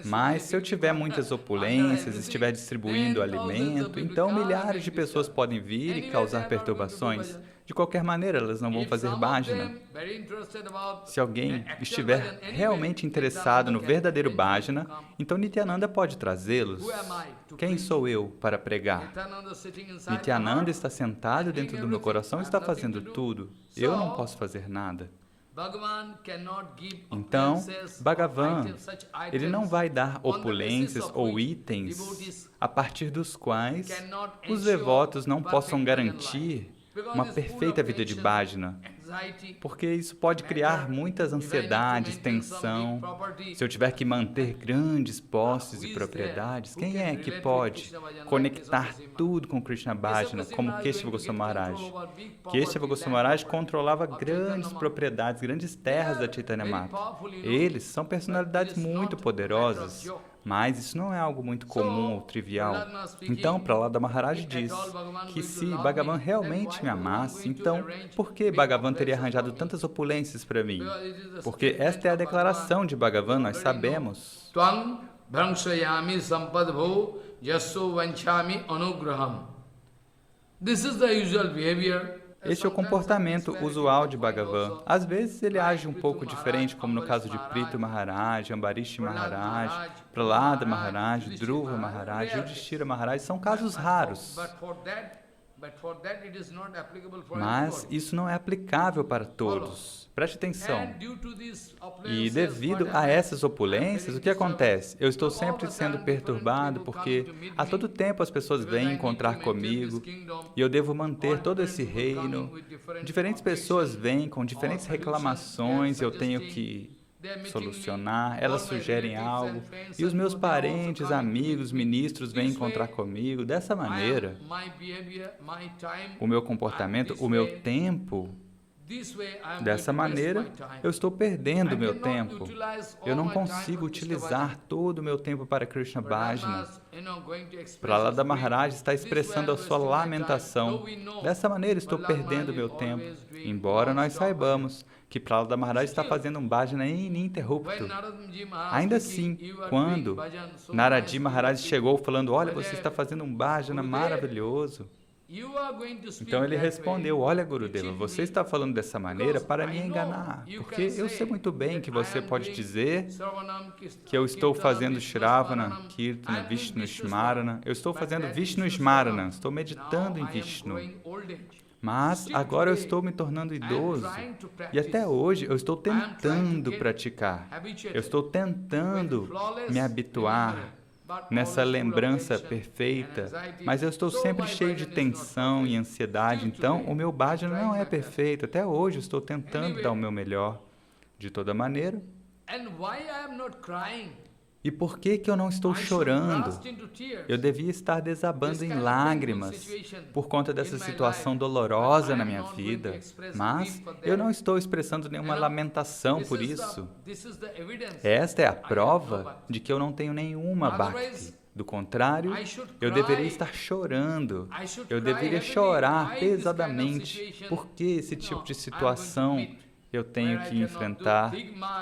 Mas se eu tiver muitas opulências, estiver distribuindo alimento, então milhares de pessoas podem vir e causar perturbações. De qualquer maneira, elas não vão fazer bhajana. Se alguém estiver realmente interessado no verdadeiro bhajana, então Nityananda pode trazê-los. Quem sou eu para pregar? Nityananda está sentado dentro do meu coração e está fazendo tudo. Eu não posso fazer nada. Então, Bhagavan, ele não vai dar opulências ou itens a partir dos quais os devotos não possam garantir uma perfeita vida de bhajana, porque isso pode criar muitas ansiedades, tensão. Se eu tiver que manter grandes posses e propriedades, quem é que pode conectar tudo com Krishna Bhajana, como Keshava Goswami Maharaj? Keshava Goswami Maharaj controlava grandes propriedades, grandes terras da Chaitanya Mata. Eles são personalidades muito poderosas, mas isso não é algo muito comum ou trivial. Então, Prahlada Maharaj diz que se Bhagavan realmente me amasse, então por que Bhagavan teria arranjado tantas opulências para mim? Porque esta é a declaração de Bhagavan, nós sabemos. Tvang Brangshayami Sampadbho Yasso Vanchami Anugraham. This is the usual behavior. Este é o comportamento usual de Bhagavan. Às vezes ele age um pouco diferente, como no caso de Prithu Maharaj, Ambarishi Maharaj, Prahlada Maharaj, Dhruva Maharaj, Yudhishthira Maharaj. São casos raros. Mas isso não é aplicável para todos. Preste atenção. E devido a essas opulências, o que acontece? Eu estou sempre sendo perturbado porque a todo tempo as pessoas vêm encontrar comigo e eu devo manter todo esse reino. Diferentes pessoas vêm com diferentes reclamações e eu tenho que solucionar, elas sugerem algo, e os meus parentes, amigos, ministros vêm encontrar comigo. Dessa maneira, o meu comportamento, o meu tempo, dessa maneira, eu estou perdendo o meu tempo. Eu não consigo utilizar todo o meu tempo para Krishna Bhajana. Prahlada Maharaj está expressando a sua lamentação. Dessa maneira, estou perdendo o meu tempo. Embora nós saibamos que Prahlada Maharaj está fazendo um bhajana ininterrupto. Ainda assim, quando Naradi Maharaj chegou falando, olha, você está fazendo um bhajana maravilhoso. Então ele respondeu, olha Gurudeva, você está falando dessa maneira para me enganar, porque eu sei muito bem que você pode dizer que eu estou fazendo Shravana, Kirtana, Vishnu Smarana, eu estou fazendo Vishnu Smarana, estou meditando em Vishnu. Mas agora eu estou me tornando idoso e até hoje eu estou tentando praticar. Eu estou tentando me habituar nessa lembrança perfeita, mas eu estou sempre cheio de tensão e ansiedade, então o meu bhajan não é perfeito. Até hoje eu estou tentando dar o meu melhor. De toda maneira, e por que eu não estou chorando? Eu devia estar desabando em lágrimas por conta dessa situação dolorosa na minha vida, mas eu não estou expressando nenhuma lamentação por isso. Esta é a prova de que eu não tenho nenhuma bhakti. Do contrário, eu deveria estar chorando, eu deveria chorar pesadamente. Por que esse tipo de situação eu tenho que enfrentar?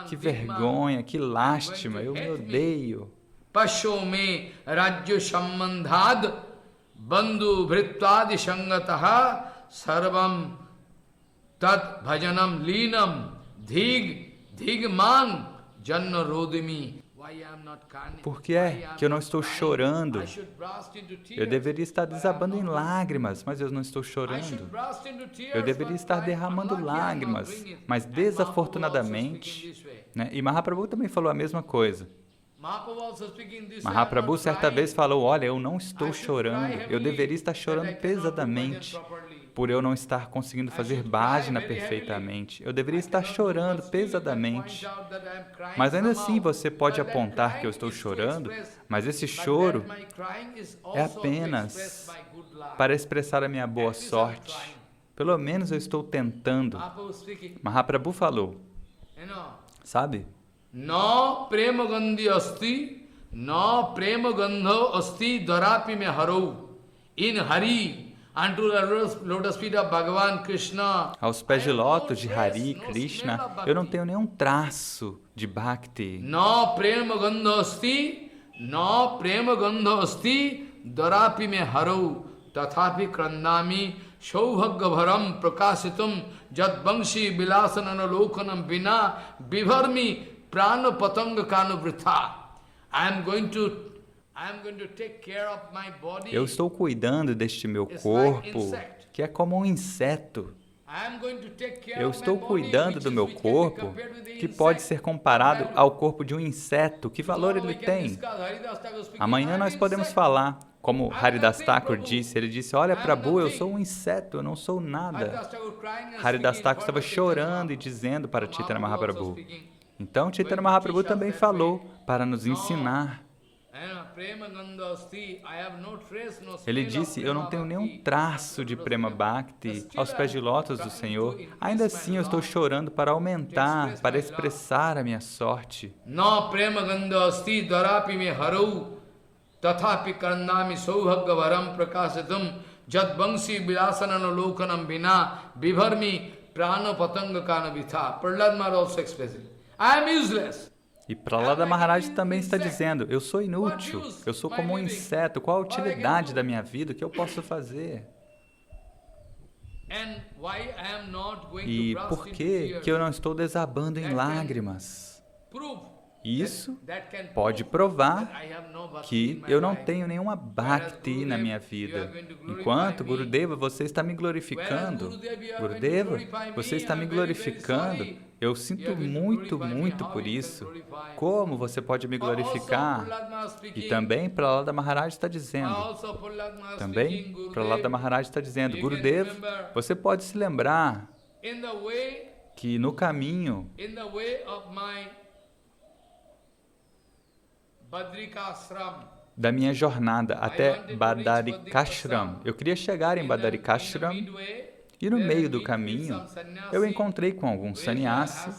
Que vergonha, que lástima, eu me odeio. Pashome rajya sambandhad bandhu vritvadi sangataha sarvam tat bhajanam linam dhigman janna rodimi. Por que é que eu não estou chorando? Eu deveria estar desabando em lágrimas, mas eu não estou chorando. Eu deveria estar derramando lágrimas, mas desafortunadamente, né? E Mahaprabhu também falou a mesma coisa. Mahaprabhu certa vez falou, olha, eu não estou chorando, eu deveria estar chorando pesadamente por eu não estar conseguindo fazer bhajana perfeitamente. Eu deveria estar chorando pesadamente. Mas ainda assim você pode apontar que eu estou chorando, mas esse choro é apenas para expressar a minha boa sorte. Pelo menos eu estou tentando. Mahaprabhu falou, sabe? No prema gandhi asti, no prema gandho asti darapi me harou, in hari. Aos pés de lótus de Hari, Krishna, eu não tenho nenhum traço de Bhakti. No prema gandha asti darapi me harau tathapi krandami shaubhagavaram prakasitum jadvangshi bilasanana lokanam vina bibharmi prana patanga kanu vritha. I am going to take care of my body. Eu estou cuidando deste meu corpo, que é como um inseto. Eu estou cuidando do meu corpo, que pode ser comparado ao corpo de um inseto. Que valor ele tem? Amanhã nós podemos falar, como Haridas Thakur disse. Ele disse, olha, Prabhu, eu sou um inseto, eu não sou nada. Haridas Thakur estava chorando e dizendo para Chaitanya Mahaprabhu. Então, Chaitanya Mahaprabhu também falou para nos ensinar. Ele disse, eu não tenho nenhum traço de Prema Bhakti aos pés de lótus do Senhor. Ainda assim eu estou chorando para aumentar, para expressar a minha sorte. No Prema Gandhasti Darapi me harau tathapi karnami saubhagavaram prakasitum jadvangsi bilasanana lokanam vina bibharmi prana patanga kana vitha. Prahlad Maharaj also expressed it. I am useless. E Prahlada Maharaj também está dizendo, eu sou inútil, eu sou como um inseto, qual a utilidade da minha vida, o que eu posso fazer? E por que eu não estou desabando em lágrimas? Isso pode provar que eu não tenho nenhuma bhakti na minha vida. Enquanto, Gurudeva, você está me glorificando. Gurudeva, você está me glorificando. Eu sinto muito, muito por isso. Como você pode me glorificar? E também Prahlada Maharaj está dizendo. Gurudeva, você pode se lembrar que no caminho da minha jornada até Badarikashram. Eu queria chegar em Badarikashram e no meio do caminho eu encontrei com algum sannyasi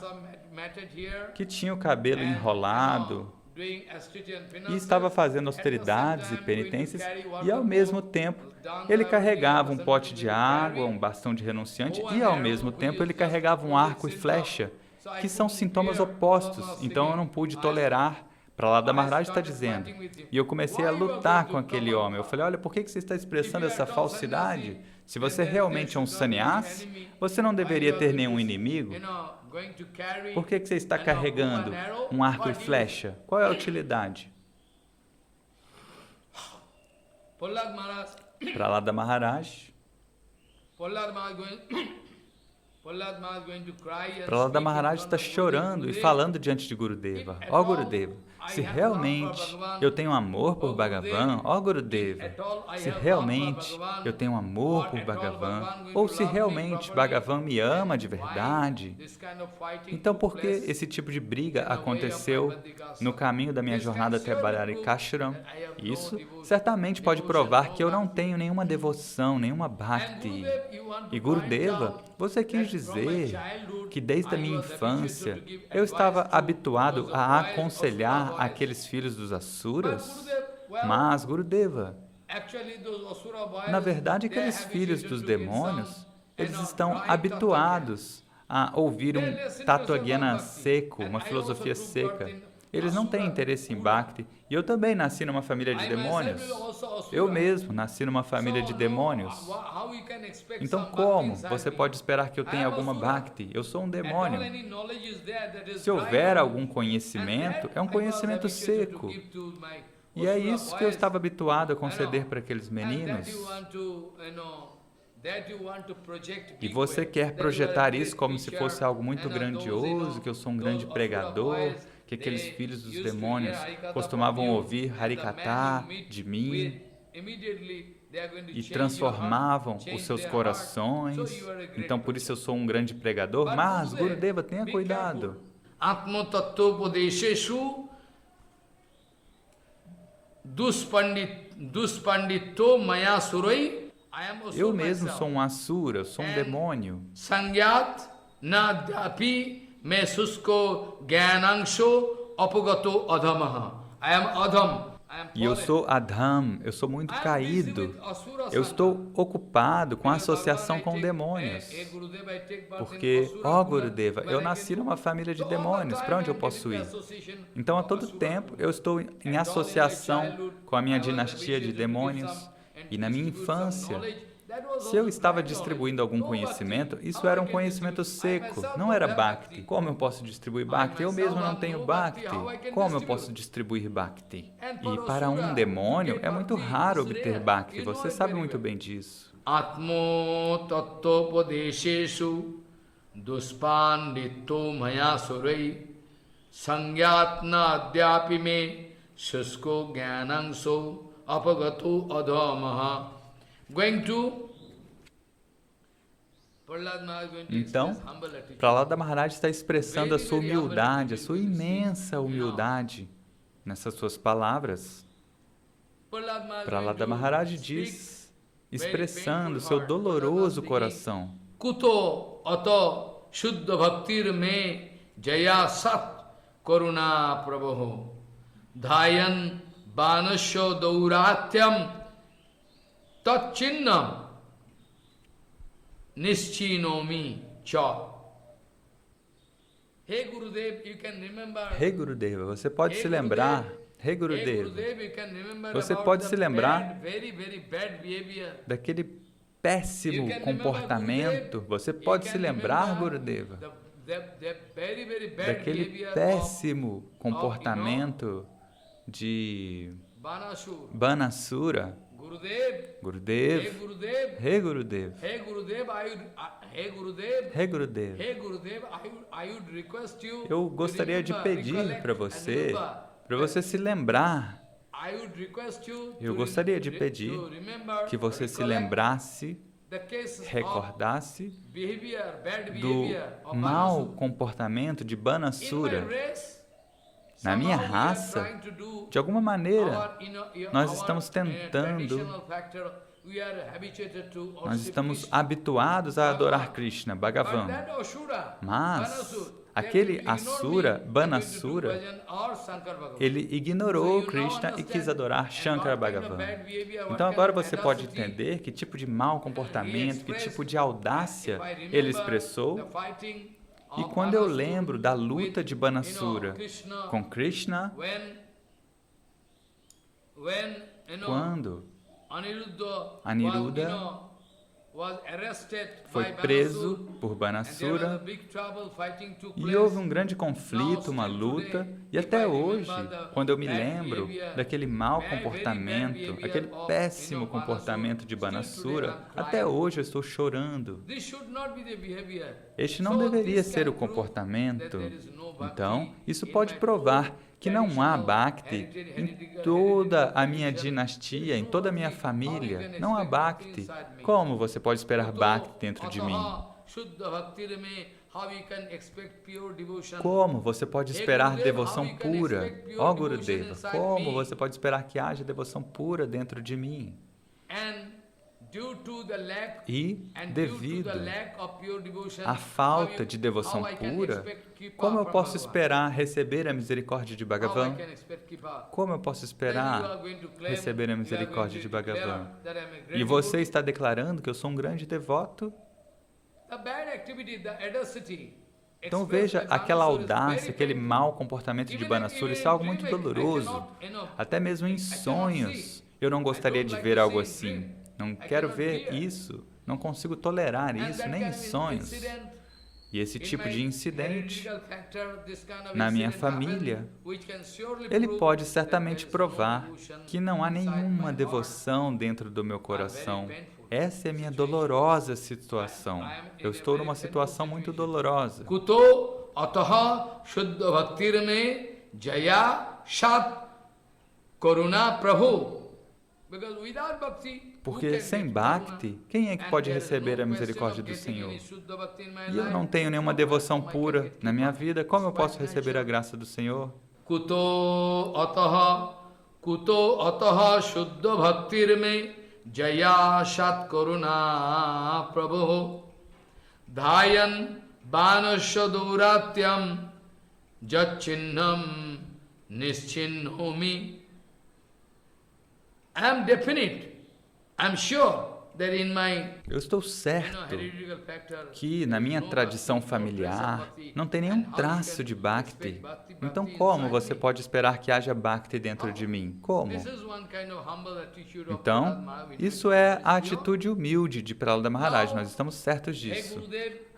que tinha o cabelo enrolado e estava fazendo austeridades e penitências e ao mesmo tempo ele carregava um pote de água, um bastão de renunciante e ao mesmo tempo ele carregava um arco e flecha, que são sintomas opostos, então eu não pude tolerar. Prahlada Maharaj está dizendo, e eu comecei a lutar com aquele homem. Eu falei, olha, por que você está expressando essa falsidade? Se você realmente é um sannyasi, você não deveria ter nenhum inimigo. Por que você está carregando um arco e flecha? Qual é a utilidade? Prahlada Maharaj Prahlada Maharaj está chorando e falando diante de Gurudeva. Ó Gurudeva, se realmente eu tenho amor por Bhagavan, ó Gurudeva, se realmente eu tenho amor por Bhagavan, ou se realmente Bhagavan me ama de verdade, então por que esse tipo de briga aconteceu no caminho da minha jornada até Badarikashram? Isso certamente pode provar que eu não tenho nenhuma devoção, nenhuma bhakti. E Gurudeva, você quis dizer que desde a minha infância eu estava habituado a aconselhar aqueles filhos dos Asuras? Mas, Gurudeva, na verdade, aqueles filhos dos demônios, eles estão habituados a ouvir um Tattva-gyana seco, uma filosofia seca. Eles não têm interesse em Bhakti. E eu também nasci numa família de demônios. Eu mesmo nasci numa família de demônios. Então, como você pode esperar que eu tenha alguma Bhakti? Eu sou um demônio. Se houver algum conhecimento, é um conhecimento seco. E é isso que eu estava habituado a conceder para aqueles meninos. E você quer projetar isso como se fosse algo muito grandioso, que eu sou um grande pregador, que aqueles filhos dos demônios costumavam ouvir Harikatha de mim e transformavam os seus corações. Então, por isso eu sou um grande pregador. Mas, Gurudeva, tenha cuidado. Atma-tattva-upadesheshu duspandito maya surai. Eu mesmo sou um asura, eu sou um demônio. Sangyat nadyapi me susko gyanangsho apagato adhamaha. I am adham. E eu sou Adham, eu sou muito caído. Eu estou ocupado com a associação com demônios. Porque, ó Gurudeva, eu nasci numa família de demônios, para onde eu posso ir? Então, a todo tempo, eu estou em associação com a minha dinastia de demônios. E na minha infância, se eu estava distribuindo algum conhecimento, isso era um conhecimento seco, não era Bhakti. Como eu posso distribuir Bhakti? Eu mesmo não tenho Bhakti. Como eu posso distribuir Bhakti? E para um demônio é muito raro obter Bhakti, você sabe muito bem disso. Atmo tattva-upadesheshu duspandito maya surai sangyatna adyapi me shusko gyanangso apagato adhamaha. Então, Prahlada Maharaj está expressando a sua humildade, a sua imensa humildade nessas suas palavras. Prahlada Maharaj diz, expressando seu doloroso coração. Kuto ato shuddha bhaktir me jaya sat karuna prabho dhayan banasya dauratyam Tatchinnam nischinomi cha. Hey Gurudeva, você pode se lembrar, você pode se lembrar daquele péssimo comportamento, você pode se lembrar, Gurudeva, daquele péssimo comportamento de Banasura. Gurudev, Hey Gurudev, eu gostaria de pedir para você se lembrar, eu gostaria de pedir que você se lembrasse, recordasse do mau comportamento de Banasura. Na minha raça, de alguma maneira, nós estamos habituados a adorar Krishna, Bhagavan. Mas aquele Asura, Banasura, ele ignorou Krishna e quis adorar Shankara Bhagavan. Então agora você pode entender que tipo de mau comportamento, que tipo de audácia ele expressou. E quando eu lembro da luta de Banasura com Krishna, quando Aniruddha foi preso por Banasura e houve um grande conflito, uma luta, e até hoje, quando eu me lembro daquele mau comportamento, aquele péssimo comportamento de Banasura, até hoje eu estou chorando. Este não deveria ser o comportamento. Então, isso pode provar que não há Bhakti em toda a minha dinastia, em toda a minha família. Não há Bhakti. Como você pode esperar Bhakti dentro de mim? Como você pode esperar devoção pura? Ó Gurudeva, como você pode esperar que haja devoção pura dentro de mim? E, devido à falta de devoção pura, como eu posso esperar receber a misericórdia de Bhagavan? Como eu posso esperar receber a misericórdia de Bhagavan? E você está declarando que eu sou um grande devoto? Então veja aquela audácia, aquele mau comportamento de Banasura, isso é algo muito doloroso. Até mesmo em sonhos, eu não gostaria de ver algo assim. Não quero ver isso, não consigo tolerar isso, nem em sonhos. E esse tipo de incidente, na minha família, ele pode certamente provar que não há nenhuma devoção dentro do meu coração. Essa é a minha dolorosa situação. Eu estou numa situação muito dolorosa. Kuto ataha shuddha bhaktirme jaya shat karuna prabhu. Porque sem Bhakti, quem é que pode receber a misericórdia do Senhor? E eu não tenho nenhuma devoção pura na minha vida, como eu posso receber a graça do Senhor? Kuto ataha shuddha bhaktirme jaya shat karuna prabhu dhayan vanasya duratyam jatchinnam nischinnomi. I am definite. I am sure that in my Eu estou certo que na minha tradição familiar não tem nenhum traço de Bhakti. Então como você pode esperar que haja Bhakti dentro de mim? Como? Então, isso é a atitude humilde de Prahlada Maharaj, nós estamos certos disso.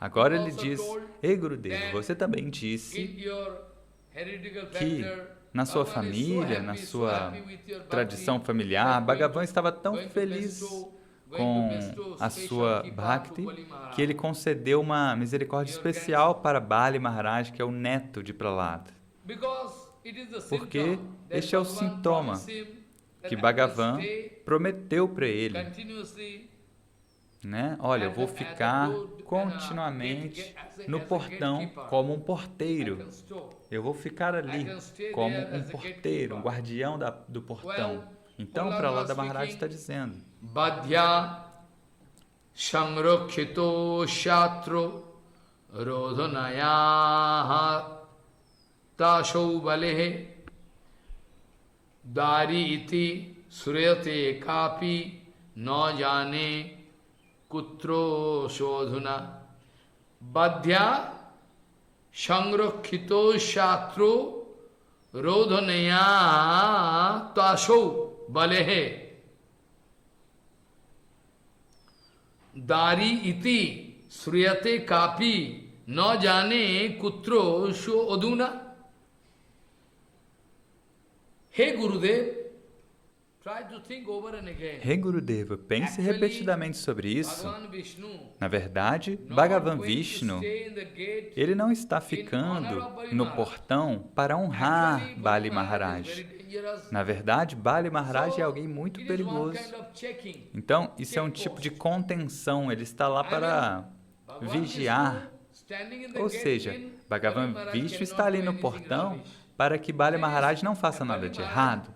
Agora ele diz, Ei Gurudeva, você também disse que na sua família, na sua tradição familiar, Bhagavan estava tão feliz com a sua Bhakti que ele concedeu uma misericórdia especial para Bali Maharaj, que é o neto de Prahlada. Porque este é o sintoma que Bhagavan prometeu para ele. Olha, eu vou ficar continuamente no portão como um porteiro. Eu vou ficar ali como um porteiro, um guardião do portão. Então, Prahlada Maharaj está dizendo: Badhya Shangrokshito Shatro Rodhanaya Tashau Balehe Dari iti Suryate Kapi No Jane Kutro Shodhuna Badhya Shangrokshito Shatro Rodhanaya Tashau Balehe Dari iti Suryate Kapi No Jane Kutro Shodhuna. Hey Gurudev, Rei Gurudeva, pense repetidamente sobre isso. Na verdade, Bhagavan Vishnu, ele não está ficando no portão para honrar Bali Maharaj. Na verdade, Bali Maharaj é alguém muito perigoso. Então, isso é um tipo de contenção, ele está lá para vigiar. Ou seja, Bhagavan Vishnu está ali no portão para que Bali Maharaj não faça nada de errado.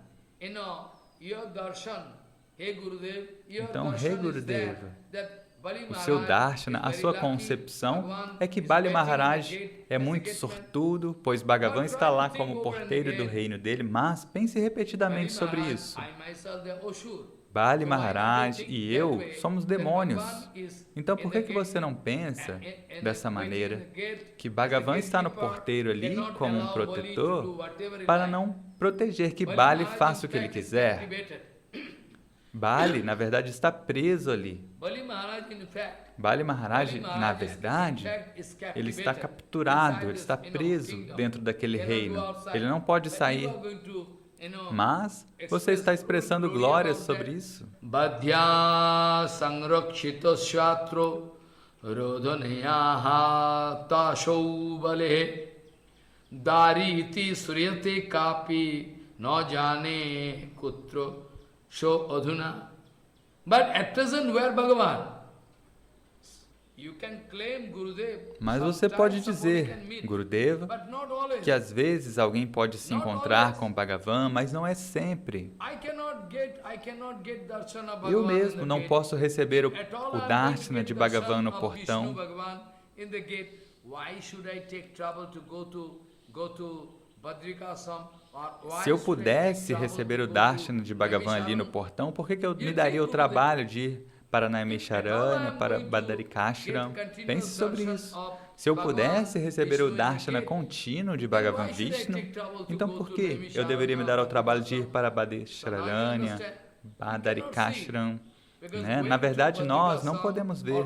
Então, Rei Gurudeva, o seu darshana, a sua concepção é que Bali Maharaj é muito sortudo, pois Bhagavan está lá como porteiro do reino dele, mas pense repetidamente sobre isso. Bali Maharaj e eu somos demônios. Então, por que você não pensa dessa maneira? Que Bhagavan está no porteiro ali como um protetor para não proteger que Bali faça o que ele quiser. Bali, na verdade, está preso ali. Bali Maharaj, in fact, Bali Maharaj, na verdade, ele está capturado, ele está preso dentro daquele reino. Ele não pode sair. Mas você está expressando glórias sobre isso. Badhya sangrakshita shatro rodhaneyaha tashau bale dariti suryate kapi no jane kutro sho adhuna. But at present, where Bhagavan? You can claim Gurudev. Mas você pode dizer, Gurudeva, que às vezes alguém pode se encontrar com Bhagavan, mas não é sempre. Eu mesmo não posso receber o Darshana de Bhagavan no portão. Se eu pudesse receber o Darshana de Bhagavan ali no portão, por que eu me daria o trabalho de ir para Naimisharanya, para Badarikashram? Pense sobre isso. Se eu pudesse receber o Darshana contínuo de Bhagavan Vishnu, então por que eu deveria me dar ao trabalho de ir para Badarikashranya, Badarikashram? Né? Na verdade, nós não podemos ver,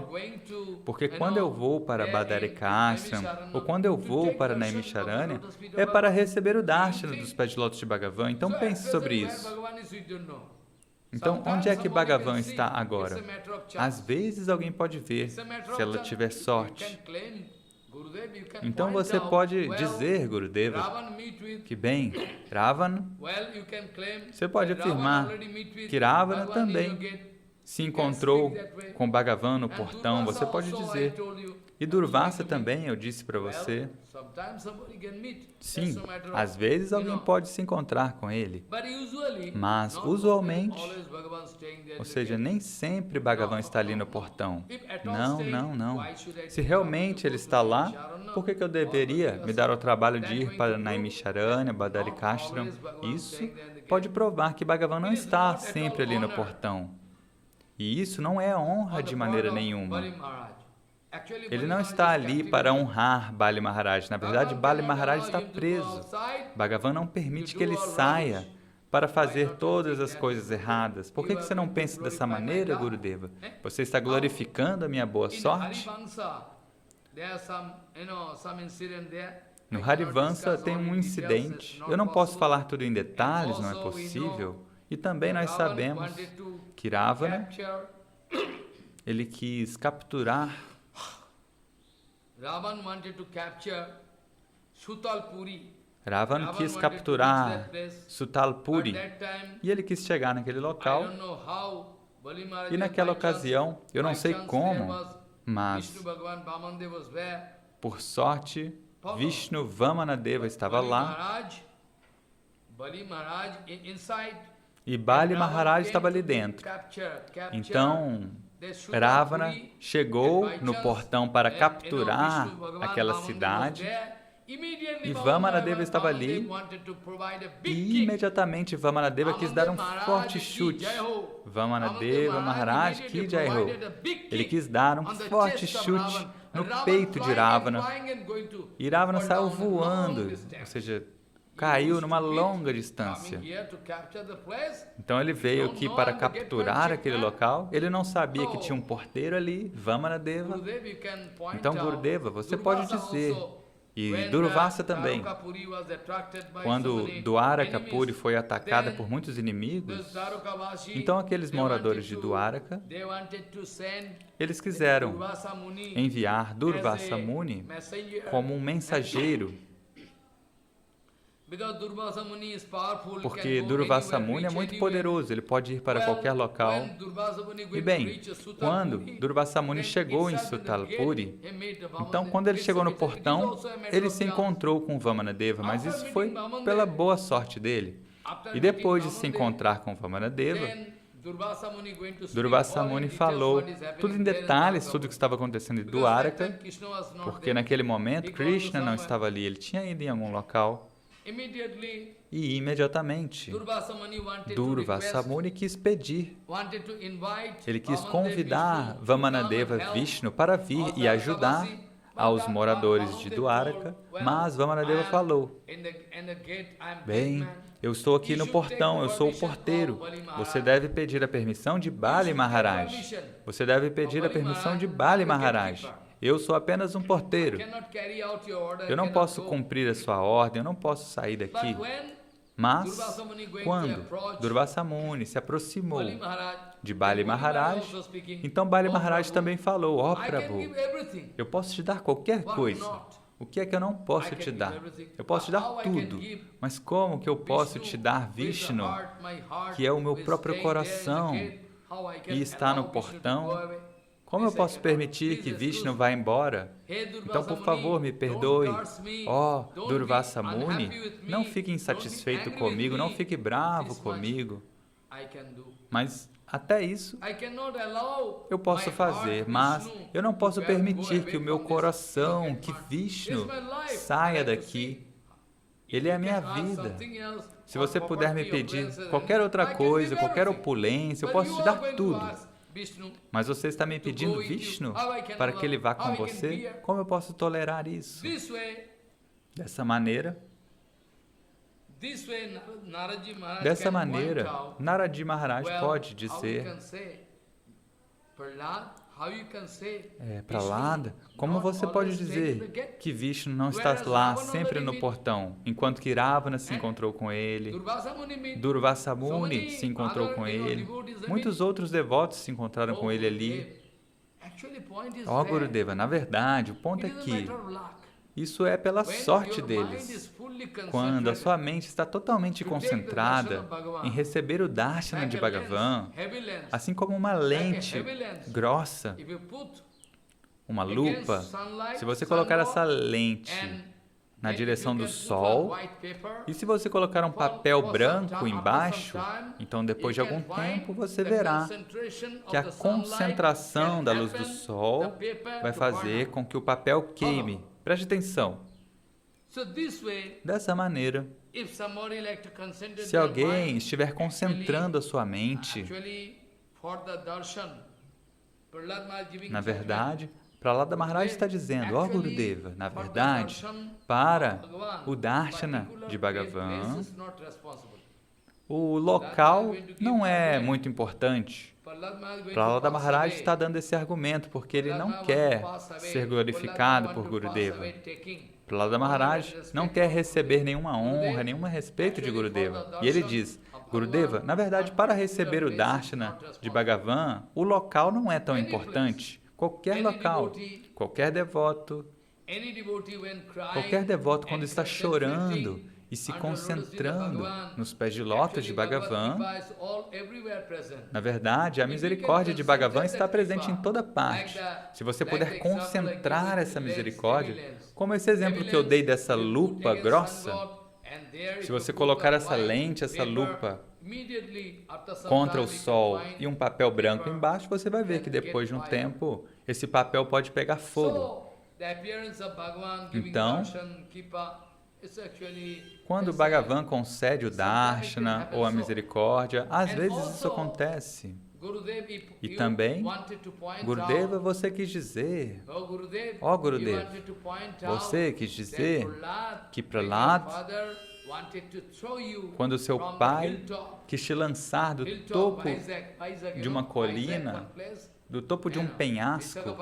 porque quando eu vou para Badarikashram ou quando eu vou para Naimisharanya, é para receber o Darshana dos pés de lótus de Bhagavan. Então pense sobre isso. Então, onde é que Bhagavan está agora? Às vezes alguém pode ver, se ela tiver sorte. Então você pode dizer, Gurudeva, que bem, Ravana, você pode afirmar que Ravana também se encontrou com Bhagavan no portão, você pode dizer. E Durvasa também, eu disse para você. Sim, às vezes alguém pode se encontrar com ele, mas usualmente, ou seja, nem sempre Bhagavan está ali no portão. Não, não, não. Se realmente ele está lá, por que eu deveria me dar ao trabalho de ir para Naimisharanya, Badarikashram? Isso pode provar que Bhagavan não está sempre ali no portão. E isso não é honra de maneira nenhuma. Ele não está ali para honrar Bali Maharaj. Na verdade, Bali Maharaj está preso. Bhagavan não permite que ele saia para fazer todas as coisas erradas. Por que você não pensa dessa maneira, Gurudeva? Você está glorificando a minha boa sorte? No Harivansa tem um incidente. Eu não posso falar tudo em detalhes, não é possível. E também nós sabemos que Ravana, ele quis capturar Ravana quis capturar Sutalpuri e ele quis chegar naquele local e naquela ocasião, eu não sei como, mas por sorte, Vishnu Vamanadeva estava lá e Bali Maharaj estava ali dentro. Então, Ravana chegou no portão para capturar aquela cidade e Vamanadeva estava ali e imediatamente Vamanadeva quis dar um forte chute. Vamanadeva Maharaj Ki Jai Ho. Ele quis dar um forte chute no peito de Ravana e Ravana saiu voando, ou seja, caiu numa longa distância. Então ele veio aqui para capturar aquele local. Ele não sabia que tinha um porteiro ali, Vamanadeva. Então, Gurudeva, você pode dizer, e Durvasa também, quando Dwarakapuri foi atacada por muitos inimigos, então aqueles moradores de Dwaraka, eles quiseram enviar Durvasa Muni como um mensageiro, porque Durvasa Muni é muito poderoso, ele pode ir para qualquer local. E bem, quando Durvasa Muni chegou em Sutalpuri, então quando ele chegou no portão, ele se encontrou com Vamanadeva, mas isso foi pela boa sorte dele. E depois de se encontrar com Vamanadeva, Durvasa Muni falou tudo em detalhes, tudo o que estava acontecendo em Dwaraka, porque naquele momento Krishna não estava ali, ele tinha ido em algum local. E imediatamente, Durvasa Muni quis pedir, ele quis convidar Vamanadeva Vishnu para vir e ajudar aos moradores de Dwarka, mas Vamanadeva falou, bem, eu estou aqui no portão, eu sou o porteiro. Você deve pedir a permissão de Bali Maharaj. Você deve pedir a permissão de Bali Maharaj. Eu sou apenas um porteiro. Eu não posso cumprir a sua ordem, eu não posso sair daqui. Mas, quando Durvasa Muni se aproximou de Bali Maharaj, então Bali Maharaj também falou, ó Prabhu, eu posso te dar qualquer coisa. O que é que eu não posso te dar? Eu posso te dar tudo, mas como que eu posso te dar Vishnu, que é o meu próprio coração e está no portão? Como eu posso permitir que Vishnu vá embora? Então, por favor, me perdoe. Ó, Durvasa Muni, não fique insatisfeito comigo, não fique bravo comigo. Mas até isso eu posso fazer, mas eu não posso permitir que o meu coração, que Vishnu, saia daqui. Ele é a minha vida. Se você puder me pedir qualquer outra coisa, qualquer opulência, eu posso te dar tudo. Mas você está me pedindo Vishnu para que ele vá com você? Como eu posso tolerar isso? Dessa maneira, Naradji Maharaj pode dizer, Prahlada, como você pode dizer que Vishnu não está lá sempre no portão, enquanto que Ravana se encontrou com ele, Durvasa Muni se encontrou com ele, muitos outros devotos se encontraram com ele ali. Ó Gurudeva, na verdade, o ponto é que isso é pela sorte deles. Quando a sua mente está totalmente concentrada em receber o darshana de Bhagavan, assim como uma lente grossa, uma lupa, se você colocar essa lente na direção do sol, e se você colocar um papel branco embaixo, então depois de algum tempo você verá que a concentração da luz do sol vai fazer com que o papel queime. Preste atenção. Dessa maneira, se alguém estiver concentrando a sua mente, na verdade, Prahlada Maharaj está dizendo, ó Gurudeva, na verdade, para o Darshana de Bhagavan, o local não é muito importante. Prahlada Maharaj está dando esse argumento porque ele não quer ser glorificado por Gurudeva. Prahlada Maharaj não quer receber nenhuma honra, nenhum respeito de Gurudeva. E ele diz, Gurudeva, na verdade, para receber o Darshana de Bhagavan, o local não é tão importante. Qualquer local, qualquer devoto, quando está chorando e se concentrando nos pés de lótus de Bhagavan, na verdade, a misericórdia de Bhagavan está presente em toda parte. Se você puder concentrar essa misericórdia, como esse exemplo que eu dei dessa lupa grossa, se você colocar essa lente, essa lupa contra o sol e um papel branco embaixo, você vai ver que depois de um tempo, esse papel pode pegar fogo. Então, quando Bhagavan concede o darshana ou a misericórdia, às vezes isso acontece. E também, Gurudeva, você quis dizer, ó Gurudeva, você quis dizer que Prahlada, quando seu pai quis te lançar do topo de uma colina, do topo de um penhasco,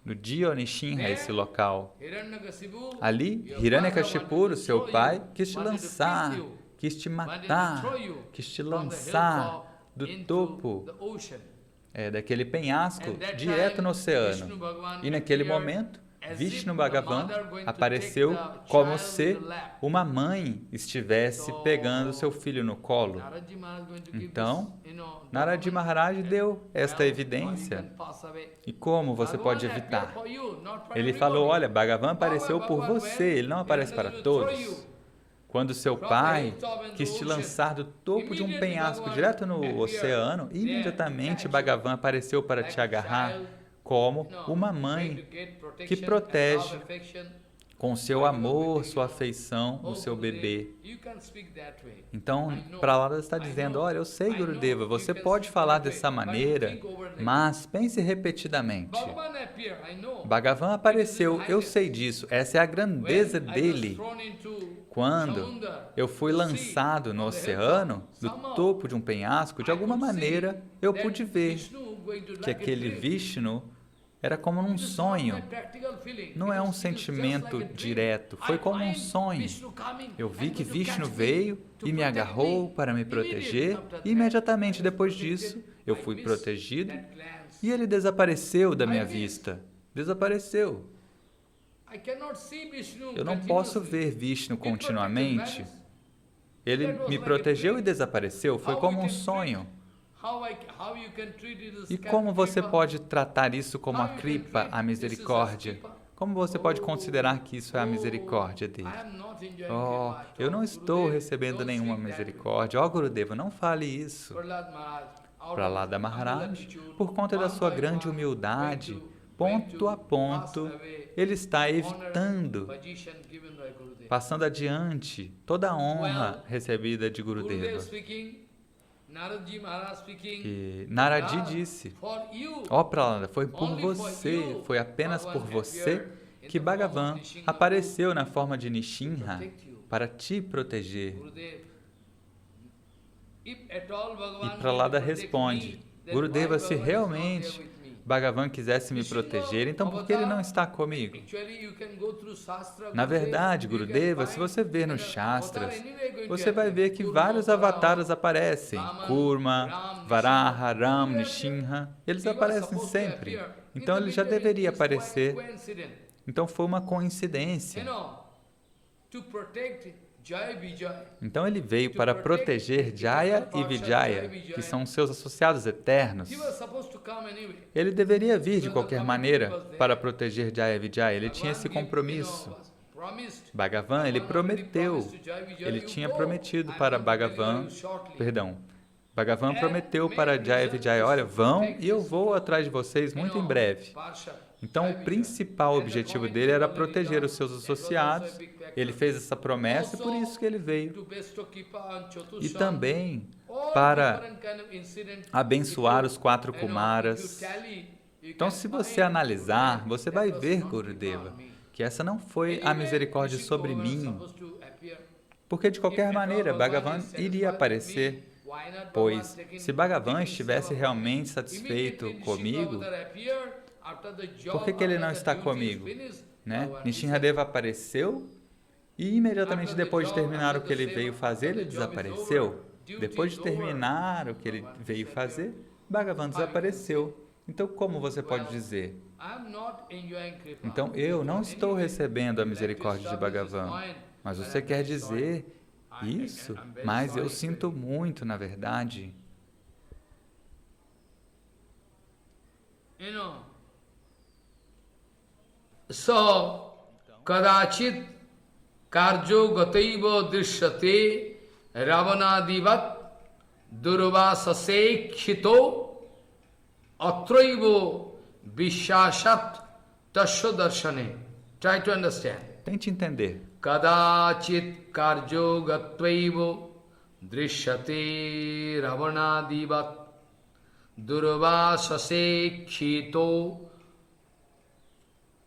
no Jyonishinha, esse local. Ali, Hiranyakashipu, seu pai, quis te lançar, quis te matar, quis te lançar do topo daquele penhasco direto no oceano. E naquele momento, Vishnu Bhagavan apareceu como se uma mãe estivesse pegando seu filho no colo. Então, Naradji Maharaj deu esta evidência. E como você pode evitar? Ele falou, olha, Bhagavan apareceu por você, ele não aparece para todos. Quando seu pai quis te lançar do topo de um penhasco direto no oceano, imediatamente Bhagavan apareceu para te agarrar como uma mãe que protege com seu amor, sua afeição, o seu bebê. Então, Prahlada está dizendo, olha, eu sei, Gurudeva, você pode falar dessa maneira, mas pense repetidamente. Bhagavan apareceu, eu sei disso, essa é a grandeza dele. Quando eu fui lançado no oceano, do topo de um penhasco, de alguma maneira eu pude ver que aquele Vishnu era como um sonho. Não é um sentimento direto, foi como um sonho. Eu vi que Vishnu veio e me agarrou para me proteger, e imediatamente depois disso eu fui protegido e ele desapareceu da minha vista. Desapareceu. Eu não posso ver Vishnu continuamente. Ele me protegeu e desapareceu, foi como um sonho. E como você pode tratar isso como a kripa, a misericórdia? Como você pode considerar que isso é a misericórdia dele? Oh, eu não estou recebendo nenhuma misericórdia. Oh, Gurudeva, não fale isso. Prahlada Maharaj, por conta da sua grande humildade, ponto a ponto, ele está evitando, passando adiante toda a honra recebida de Gurudeva. E Naradi disse, ó Prahlada, foi por você, foi apenas por você que Bhagavan apareceu na forma de Nishinha para te proteger. E Prahlada responde, Gurudeva, se realmente Bhagavan quisesse me proteger, então por que ele não está comigo? Na verdade, Gurudeva, se você ver nos Shastras, você vai ver que vários avataras aparecem. Kurma, Varaha, Ram, Nishinha, eles aparecem sempre. Então ele já deveria aparecer. Então foi uma coincidência. Então ele veio para proteger Jaya e Vijaya, que são seus associados eternos. Ele deveria vir de qualquer maneira para proteger Jaya e Vijaya, ele tinha esse compromisso. Bhagavan, ele prometeu, ele tinha prometido para Bhagavan prometeu para Jaya e Vijaya, olha, vão e eu vou atrás de vocês muito em breve. Então, o principal objetivo dele era proteger os seus associados. Ele fez essa promessa e por isso que ele veio. E também para abençoar os 4 Kumaras. Então, se você analisar, você vai ver, Gurudeva, que essa não foi a misericórdia sobre mim. Porque, de qualquer maneira, Bhagavan iria aparecer. Pois, se Bhagavan estivesse realmente satisfeito comigo, por que ele não está comigo? Né? Nishinradeva apareceu e imediatamente depois de terminar o que ele veio fazer, ele desapareceu. Depois de terminar o que ele veio fazer, Bhagavan desapareceu. Então, como você pode dizer? Então, eu não estou recebendo a misericórdia de Bhagavan. Mas você quer dizer isso? Mas eu sinto muito, na verdade. So, kadachit karjo gataiva drishyate ravanadivat durvasasekshito atraivo vishashat tasya darshane. Try to understand. Tente entender. Kadachit karjo gataiva drishyate ravanadivat durvasasekshito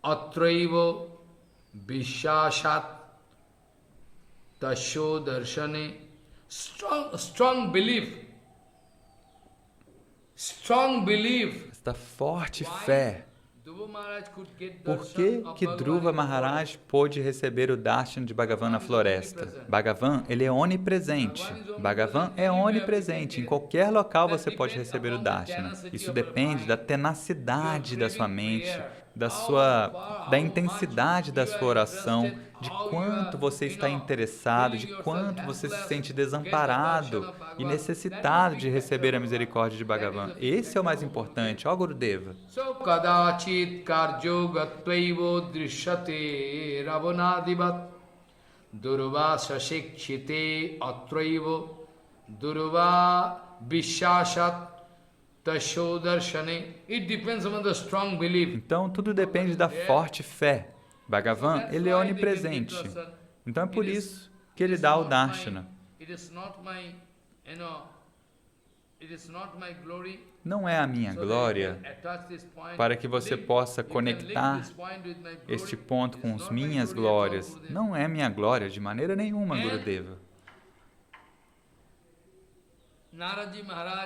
atraiva vishashat tasyo darshane. Strong belief. Esta forte fé. Por que Dhruva Maharaj pôde receber o darshan de Bhagavan na floresta? Bhagavan, ele é onipresente. Bhagavan é onipresente. Em qualquer local você pode receber o darshan. Isso depende da tenacidade da sua mente, da intensidade da sua oração, de quanto você está interessado, de quanto você se sente desamparado e necessitado de receber a misericórdia de Bhagavan. Esse é o mais importante, ó Gurudeva. Kadachit karjo gatvaivo drishyate ravanadivat durva sashikshite atraivo durva vishashat tasyo darshane. It depends on the strong belief. Então, tudo depende da forte fé. Bhagavan, ele é onipresente. Então é por isso que ele dá o darshana. Não é a minha glória para que você possa conectar este ponto com as minhas glórias. Não é minha glória de maneira nenhuma, Gurudeva.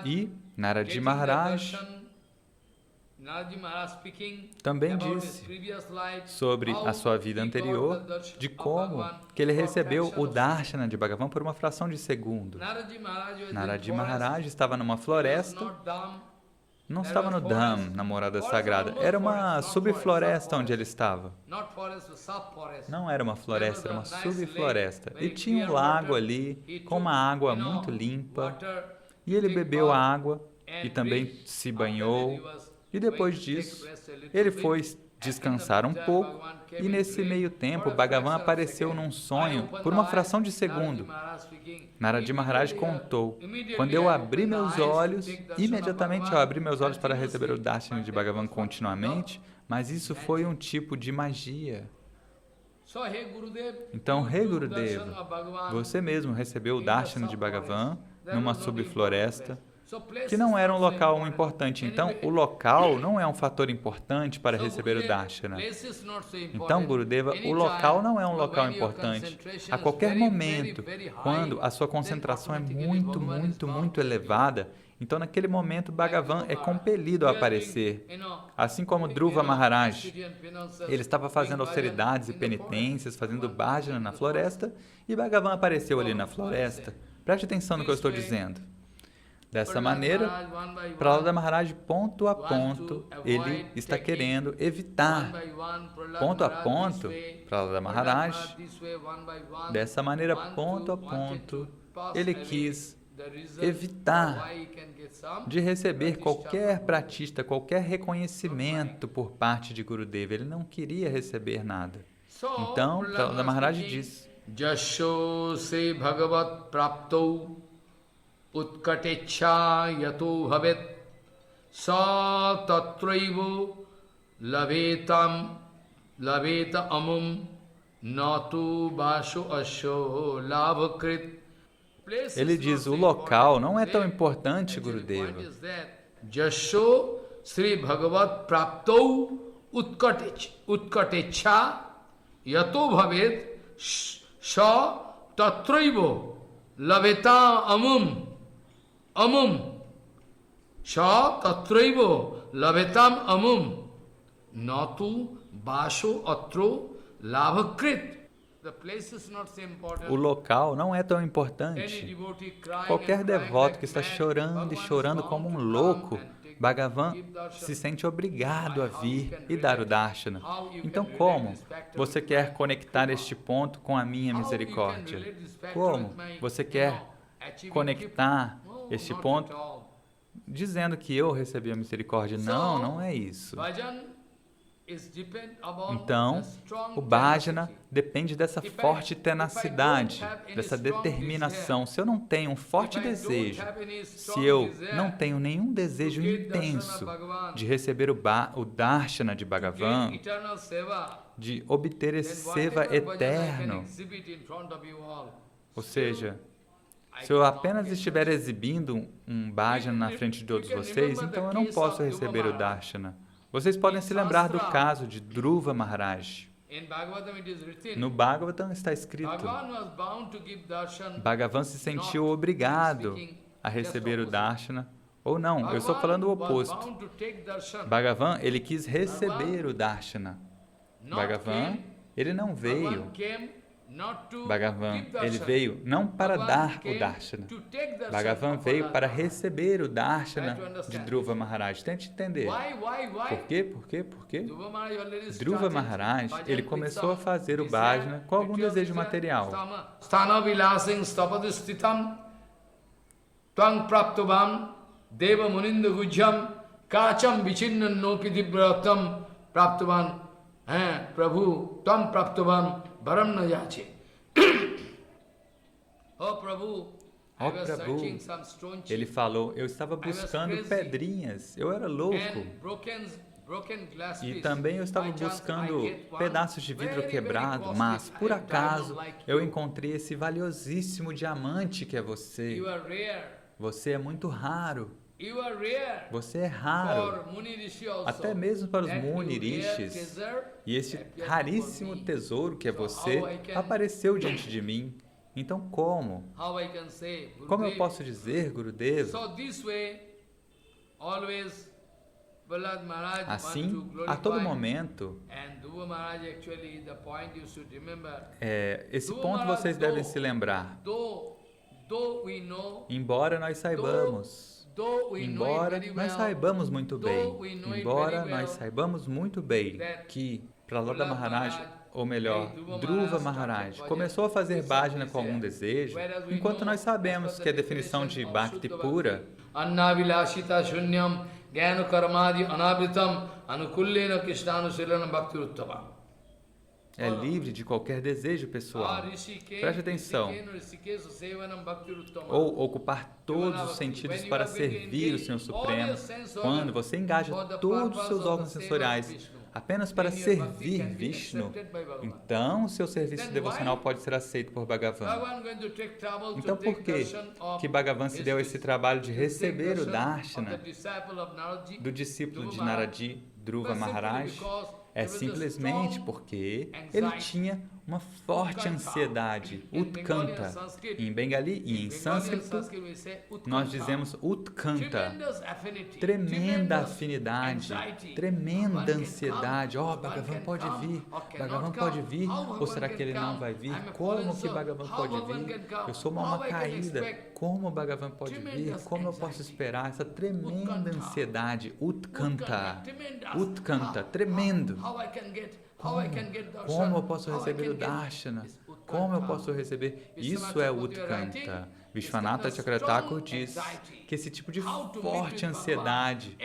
E Narad Maharaj também disse sobre a sua vida anterior, de como que ele recebeu o darshana de Bhagavan por uma fração de segundo. Narad Maharaj estava numa floresta, não estava no Dham, na morada sagrada, era uma subfloresta onde ele estava. Não era uma floresta, era uma subfloresta. E tinha um lago ali, com uma água muito limpa, e ele bebeu a água e também se banhou. E depois disso, ele foi descansar um pouco, e nesse meio tempo, Bhagavan apareceu num sonho por uma fração de segundo. Narad Maharaj contou, quando eu abri meus olhos, imediatamente eu abri meus olhos para receber o darshana de Bhagavan continuamente, mas isso foi um tipo de magia. Então, Rei Gurudeva, você mesmo recebeu o darshana de Bhagavan numa subfloresta, que não era um local importante. Então, o local não é um fator importante para receber o darshana. Então, Gurudeva, o local não é um local importante. A qualquer momento, quando a sua concentração é muito elevada, então naquele momento Bhagavan é compelido a aparecer. Assim como Dhruva Maharaj, ele estava fazendo austeridades e penitências, fazendo bhajana na floresta, e Bhagavan apareceu ali na floresta. Preste atenção no que eu estou dizendo. Dessa maneira, Prahlada Maharaj, ponto a ponto, ele está querendo evitar, ponto a ponto, Prahlada Maharaj, dessa maneira, ponto a ponto, ele quis evitar de receber qualquer pratista, qualquer reconhecimento por parte de Gurudeva. Ele não queria receber nada. Então, Prahlada Maharaj diz: Jasho se bhagavat praptou utkatecha yato bhavet sa tatraivo laveta amum natu basho asho lavakrit. Ele diz, o local não é tão importante, Gurudeva. Jasho Sri Bhagavat Praptou Utkatecha Yato Bhavet Sa Tatraivo Laveta Amum Sa Tatraivo Lavetam Amum Natu Basho Atro Lavakrit. O local não é tão importante. Qualquer devoto que está chorando e chorando como um louco, Bhagavan se sente obrigado a vir e dar o darshana. Então, como você quer conectar este ponto com a minha misericórdia? Como você quer conectar este ponto dizendo que eu recebi a misericórdia? Não, não é isso. Então, o bhajana depende dessa forte tenacidade, dessa determinação. Se eu não tenho um forte desejo, se eu não tenho nenhum desejo intenso de receber o darshana de Bhagavan, de obter esse seva eterno, ou seja, se eu apenas estiver exibindo um bhajana na frente de todos vocês, então eu não posso receber o darshana. Vocês podem se lembrar do caso de Dhruva Maharaj. No Bhagavatam está escrito, Bhagavan se sentiu obrigado a receber o darshana, ou não, eu estou falando o oposto. Bhagavan, ele quis receber o darshana. Bhagavan, ele não veio. Bhagavan, ele veio não para dar o darshana. Bhagavan veio para receber o darshana de Dhruva Maharaj. Tente entender. Por quê? Dhruva Maharaj, ele começou a fazer o bhajana com algum desejo material. Sthana vilasing stapadistitam tvang praptovam deva muninda gujyam kacham vichinnan nopi dibratam praptovam Prabhu tam praptovam Baram na yache. Oh Prabhu, ele falou, eu estava buscando pedrinhas, eu era louco. E também eu estava buscando pedaços de vidro quebrado, mas, por acaso, eu encontrei esse valiosíssimo diamante que é você. Você é muito raro. Você é raro, até mesmo para os Muni Rishis. E esse raríssimo tesouro que é você apareceu diante de mim. Então como? Como eu posso dizer, Gurudeva? Assim, a todo momento, esse ponto vocês devem se lembrar. Embora nós saibamos muito bem que Prahlada Maharaj, ou melhor, Dhruva Maharaj, começou a fazer bhajana com algum desejo, enquanto nós sabemos que a definição de Bhakti pura Annavilashita shunyam gyana karmadi anabritam anukullena krishnanushilanam bhakti uttama. É livre de qualquer desejo pessoal. Preste atenção. Ou ocupar todos os sentidos para servir o Senhor Supremo. Quando você engaja todos os seus órgãos sensoriais apenas para servir Vishnu, então o seu serviço devocional pode ser aceito por Bhagavan. Então por que Bhagavan se deu esse trabalho de receber o Darshana do discípulo de Naradi, Dhruva Maharaj? É simplesmente porque ele tinha uma forte ansiedade, utkanta. Em Bengali e em sânscrito, nós dizemos utkanta. Tremenda afinidade, tremenda ansiedade. Oh, Bhagavan pode vir. Bhagavan pode vir? Ou será que ele não vai vir? Como que Bhagavan pode vir? Eu sou uma alma caída. Como Bhagavan pode vir? Como eu posso esperar? Essa tremenda ansiedade, utkanta. Utkanta, tremendo. Como eu posso receber o Darshana? Como eu posso receber? Isso é Utkanta. Vishwanatha Chakravarti diz que esse tipo de forte ansiedade,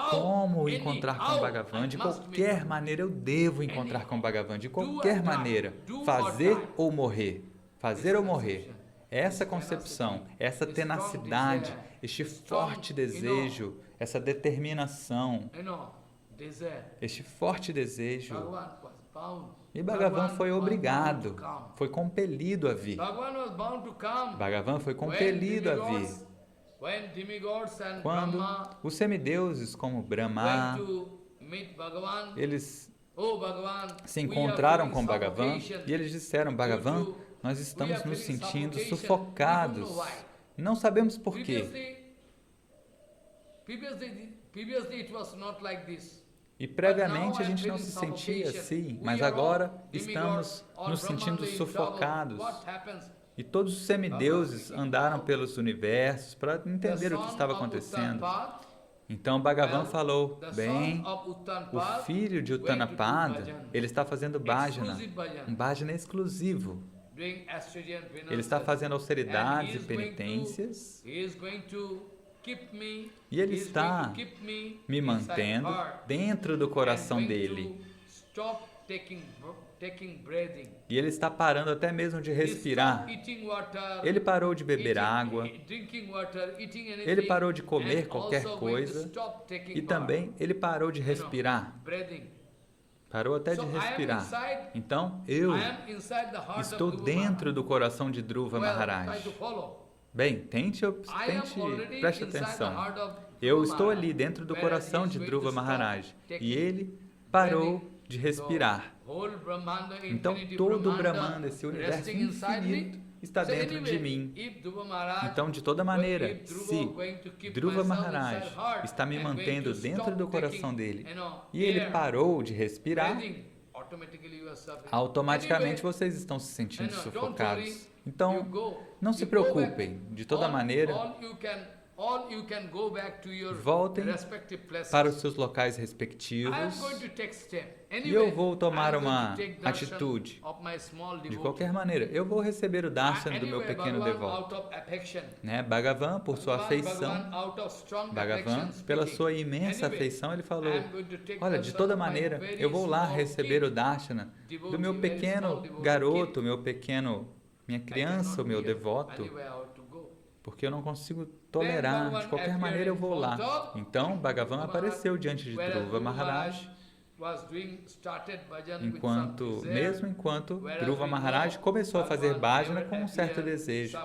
como encontrar com Bhagavan? De qualquer maneira eu devo encontrar com Bhagavan. De qualquer maneira. Fazer ou morrer. Fazer ou morrer. Essa concepção, essa tenacidade, este forte desejo, essa determinação, este forte desejo. E Bhagavan foi obrigado, foi compelido a vir. Bhagavan foi compelido a vir. Quando os semideuses como Brahma, eles se encontraram com Bhagavan e eles disseram: Bhagavan, nós estamos nos sentindo sufocados. Não sabemos por quê. E previamente a gente não se sentia assim, mas agora estamos nos sentindo sufocados. E todos os semideuses andaram pelos universos para entender o que estava acontecendo. Então Bhagavan falou: bem, o filho de Uttanapada, ele está fazendo bhajana, um bhajana exclusivo. Ele está fazendo austeridades e penitências. E ele está me mantendo dentro do coração dele. E ele está parando até mesmo de respirar. Ele parou de beber água. Ele parou de comer qualquer coisa. E também ele parou de respirar. Parou até de respirar. Então, eu estou dentro do coração de Dhruva Maharaj. Bem, preste atenção. Eu estou ali dentro do coração de Dhruva Maharaj e ele parou de respirar. Então todo o Brahmanda, esse universo infinito, está dentro de mim. Então, de toda maneira, se Dhruva Maharaj está me mantendo dentro do coração dele e ele parou de respirar, automaticamente vocês estão se sentindo sufocados. Então, não se preocupem, de toda maneira, voltem para os seus locais respectivos e eu vou tomar uma atitude. De qualquer maneira, eu vou receber o Darshana do meu pequeno devoto. Bhagavan, por sua afeição, Bhagavan, pela sua imensa afeição, ele falou: olha, de toda maneira, eu vou lá receber o Darshana do meu pequeno garoto, minha criança, o meu devoto. porque eu não consigo tolerar, de qualquer maneira eu vou lá. Então, Bhagavan apareceu diante de Dhruva Maharaj, mesmo enquanto Dhruva Maharaj começou a fazer bhajana com um certo desejo.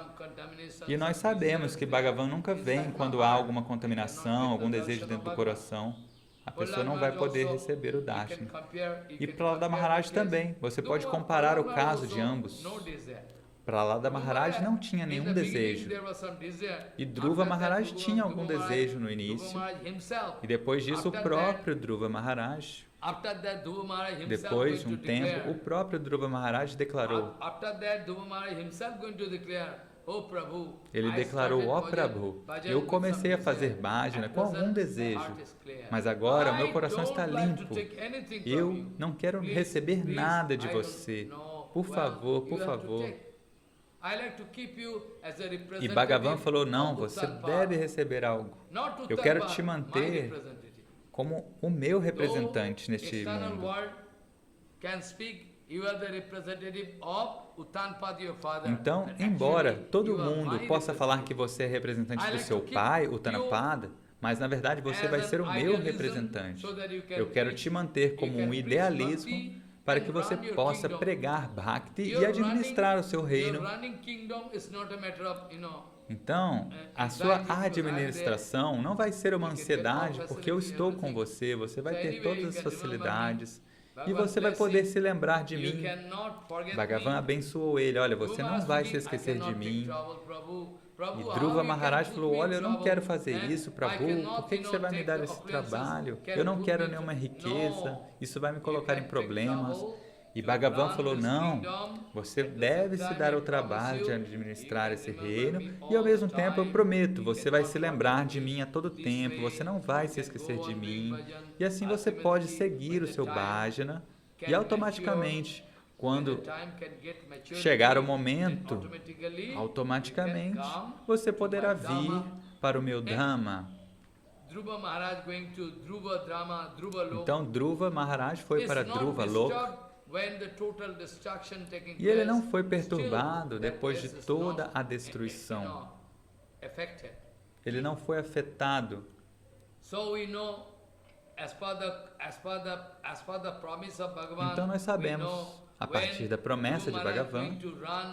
E nós sabemos que Bhagavan nunca vem quando há alguma contaminação, algum desejo dentro do coração. A pessoa não vai poder receber o Darshana. E Prahlada Maharaj também. Você pode comparar o caso de ambos. Prahlada Maharaj não tinha nenhum desejo. E Dhruva Maharaj tinha algum desejo no início. E depois disso, o próprio Dhruva Maharaj, depois de um tempo, o próprio Dhruva Maharaj declarou. Ele declarou, ó Prabhu, eu comecei a fazer bhajana com algum desejo, mas agora o meu coração está limpo. Eu não quero receber nada de você. Por favor, por favor. E Bhagavan falou, não, você deve receber algo. Eu quero te manter como o meu representante neste mundo. Então, embora todo mundo possa falar que você é representante do seu pai, Uttanapada, mas na verdade você vai ser o meu representante. Eu quero te manter como um idealismo para que você possa pregar Bhakti e administrar o seu reino. Então, a sua administração não vai ser uma ansiedade, porque eu estou com você, você vai ter todas as facilidades e você vai poder se lembrar de mim. Bhagavan abençoou ele, olha, você não vai se esquecer de mim. E Dhruva Maharaj falou, olha, eu não quero fazer isso, Prabhu, por que você vai me dar esse trabalho? Eu não quero nenhuma riqueza, isso vai me colocar em problemas. E Bhagavan falou, não, você deve se dar o trabalho de administrar esse reino e ao mesmo tempo eu prometo, você vai se lembrar de mim a todo tempo, você não vai se esquecer de mim. E assim você pode seguir o seu bhajana e automaticamente, quando chegar o momento, automaticamente você poderá vir para o meu Dhamma. Então Dhruva Maharaj foi para Dhruva Loka. E ele não foi perturbado depois de toda a destruição. Ele não foi afetado. Então nós sabemos, a partir da promessa de Bhagavan,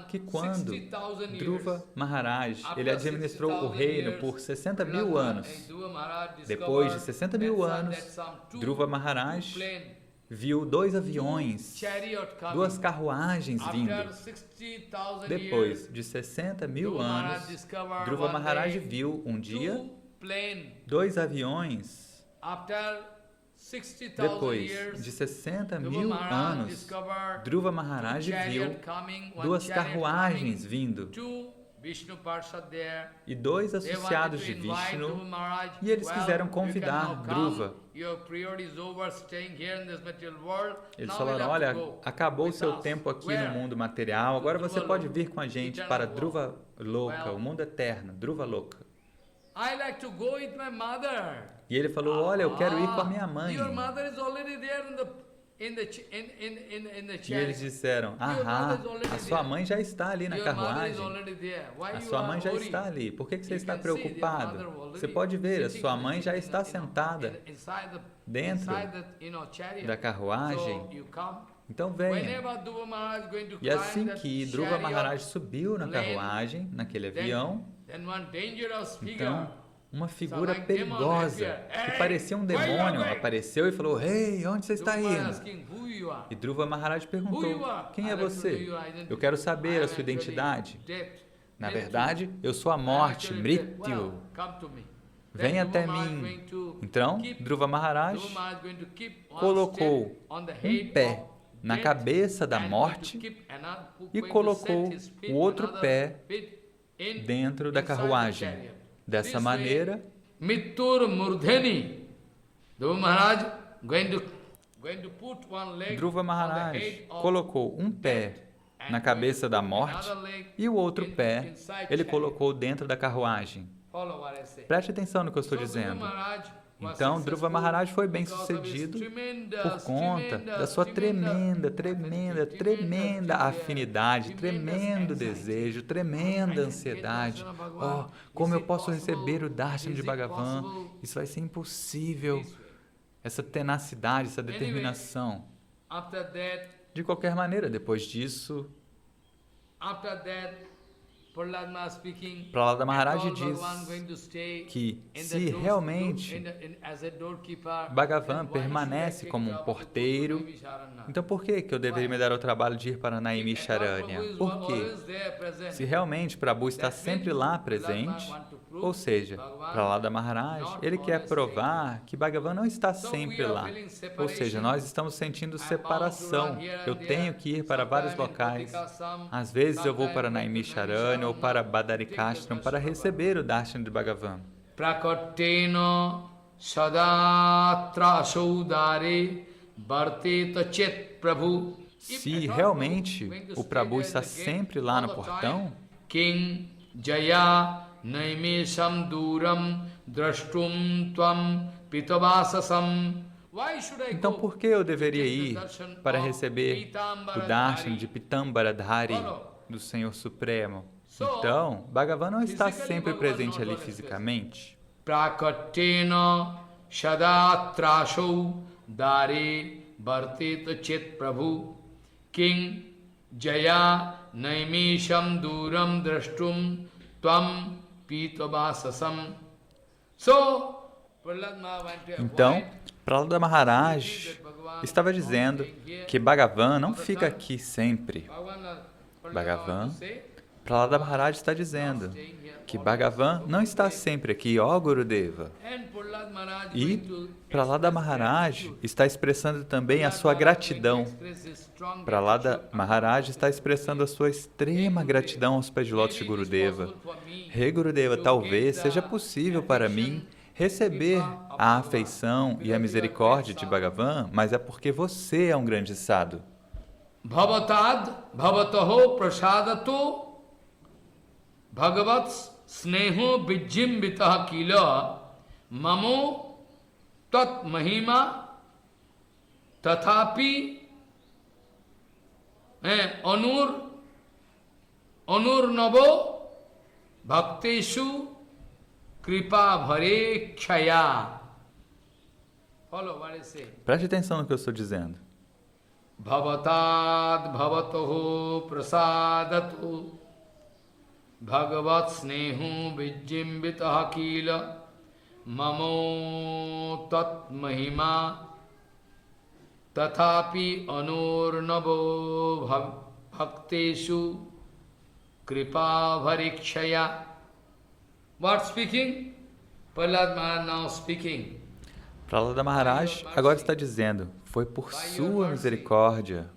que quando Dhruva Maharaj, ele administrou o reino por 60.000 anos, depois de 60.000 anos, Dhruva Maharaj viu 2 aviões, 2 carruagens vindo. Depois de 60.000 anos, Dhruva Maharaj viu um dia 2 aviões. Depois de 60.000 anos, Dhruva Maharaj viu 2 carruagens vindo e 2 associados de Vishnu, e eles quiseram convidar Dhruva. Eles falaram, olha, acabou o seu tempo aqui no mundo material, agora você pode vir com a gente para Dhruva Loka, o mundo eterno, Dhruva Loka. E ele falou, olha, eu quero ir com a minha mãe. E eles disseram, a sua mãe já está ali na carruagem. A sua mãe já está ali. Por que você está preocupado? Você pode ver, a sua mãe já está sentada dentro da carruagem. Então venha. E assim que Dhruva Maharaj subiu na carruagem, naquele avião, então uma figura perigosa, que parecia um demônio, apareceu e falou, Ei, onde você está indo? E Dhruva Maharaj perguntou, quem é você? Eu quero saber a sua identidade. Na verdade, eu sou a morte, Mrityu. Vem até mim. Então, Dhruva Maharaj colocou um pé na cabeça da morte e colocou o outro pé dentro da carruagem. Dessa maneira, Dhruva Maharaj colocou um pé na cabeça da morte e o outro pé ele colocou dentro da carruagem. Preste atenção no que eu estou dizendo. Então, Dhruva Maharaj foi bem sucedido por conta da sua tremenda afinidade, tremendo desejo, tremenda ansiedade. Oh, como eu posso receber o Darshan de Bhagavan? Isso vai ser impossível. Essa tenacidade, essa determinação. De qualquer maneira, depois disso, Prahlada Maharaj diz que se realmente Bhagavan permanece como um porteiro, então por que eu deveria me dar o trabalho de ir para Naimisharanya? Por quê? Se realmente Prabhu está sempre lá presente, ou seja, Prahlada Maharaj, ele quer provar que Bhagavan não está sempre lá. Ou seja, nós estamos sentindo separação. Eu tenho que ir para vários locais. Às vezes eu vou para Naimisharanya ou para Badarikashram para receber o Darshan de Bhagavan. Prakatena sadatra saudare varteta chet prabhu. Se realmente o Prabhu está sempre lá no portão, King Jaya Naimesham Duram Drashtum Tvam Pitavasasam. então por que eu deveria ir para receber o Darshan de Pitambaradhari, do Senhor Supremo? Então, Bhagavan não está sempre presente ali fisicamente. Prakatena Shadatrasho Dare Bharteta Chet Prabhu King Jaya Naimesham Duram Drashtum Tvam Pitavasasam. Então, Prahlada Maharaj estava dizendo que Bhagavan não fica aqui sempre. Prahlada Maharaj está dizendo que Bhagavan não está sempre aqui, ó Gurudeva. E Prahlada Maharaj está expressando também a sua gratidão. Prahlada Maharaj está expressando a sua extrema gratidão aos pés de lótus de Gurudeva. Rei Gurudeva, talvez seja possível para mim receber a afeição e a misericórdia de Bhagavan, mas é porque você é um grande sadhu. Bhavatad bhavataho prasadato Bhagavat sneho vijjimbitaha kila mamo tat mahima tathapi onur navo bhakteshu kripa bhare kshaya. Preste atenção no que eu estou dizendo. Bhavatad bhavataho prasadatu Bhagavat snehu vijjimbitaha kila mamo tat mahima tathapi anurnavo bhakteshu kripa varikshaya. What speaking? Prahlad Maharaj now speaking. Prahlada Maharaj agora está dizendo, foi por sua misericórdia,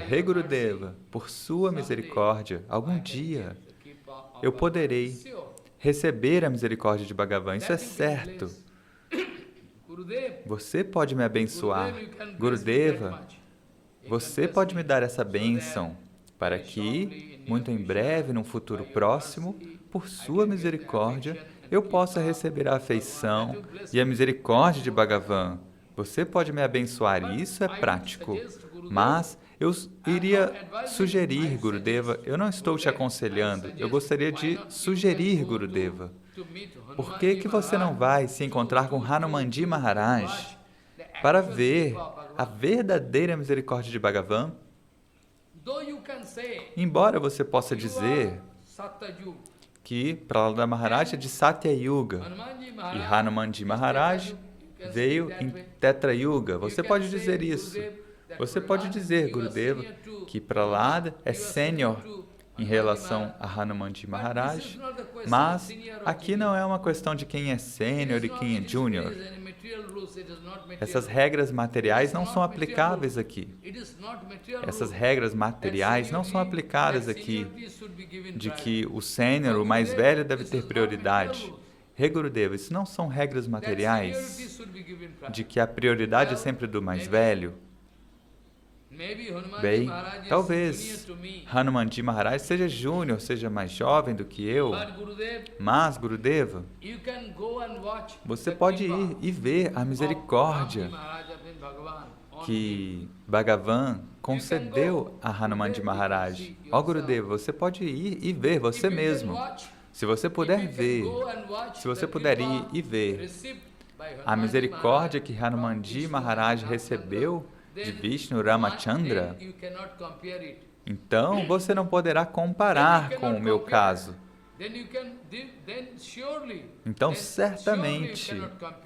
Rei Gurudeva, por sua misericórdia, algum dia eu poderei receber a misericórdia de Bhagavan, isso é certo. Você pode me abençoar, Gurudeva, você pode me dar essa bênção, para que, muito em breve, num futuro próximo, por sua misericórdia, eu possa receber a afeição e a misericórdia de Bhagavan. Você pode me abençoar, isso é prático. Mas eu iria sugerir, Gurudeva, eu não estou te aconselhando, eu gostaria de sugerir, Gurudeva. Por que você não vai se encontrar com Hanumanji Maharaj para ver a verdadeira misericórdia de Bhagavan? Embora você possa dizer que Prahlada Maharaj é de Satya Yuga e Hanumanji Maharaj veio em Tetra Yuga. Você pode dizer isso. Você pode dizer, Gurudeva, que Prahlada é sênior em relação a Hanumanji Maharaj, mas aqui não é uma questão de quem é sênior e quem é júnior. Essas regras materiais não são aplicáveis aqui. Essas regras materiais não são aplicadas aqui, de que o sênior, o mais velho, deve ter prioridade. Rei Gurudeva, isso não são regras materiais, de que a prioridade é sempre do mais velho. Maybe Hanumanji Bem, Maharaj is talvez junior to me, Hanumanji Maharaj seja júnior, seja mais jovem do que eu, but Gurudev, mas, Gurudeva, you can go and watch você the pode kripa ir e ver a of misericórdia Ramji Maharaj and Bhagavan on que Bhagavan concedeu a Hanumanji Maharaj. Ó Gurudeva, você pode ir e ver você mesmo. Se você puder ver, se você puder ir e ver a misericórdia que Hanumanji Maharaj recebeu de Vishnu Ramachandra, então você não poderá comparar com o meu caso. Então, certamente,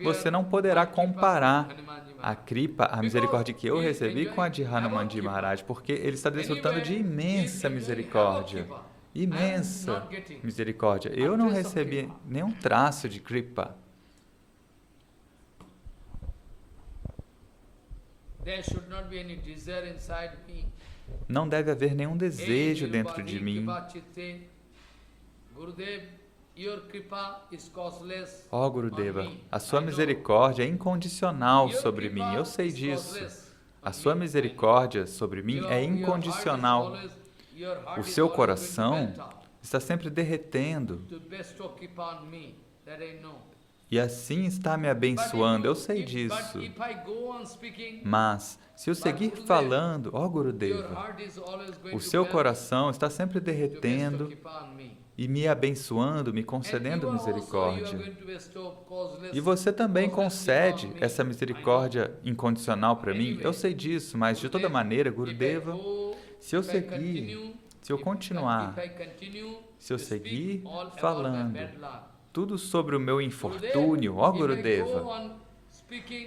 você não poderá comparar a kripa, a misericórdia que eu recebi com a de Hanumanji Maharaj, porque ele está desfrutando de imensa misericórdia. Imensa misericórdia. Eu não recebi nenhum traço de kripa. Não deve haver nenhum desejo dentro de mim. Ó Gurudeva, a sua misericórdia é incondicional sobre mim, eu sei disso. A sua misericórdia sobre mim é incondicional. O seu coração está sempre derretendo e assim está me abençoando, eu sei disso. Mas, se eu seguir falando, ó Gurudeva, o seu coração está sempre derretendo e me abençoando, me concedendo misericórdia. E você também concede essa misericórdia incondicional para mim, eu sei disso, mas de toda maneira, Gurudeva, se eu seguir, se eu continuar, se eu seguir falando tudo sobre o meu infortúnio, ó Gurudeva,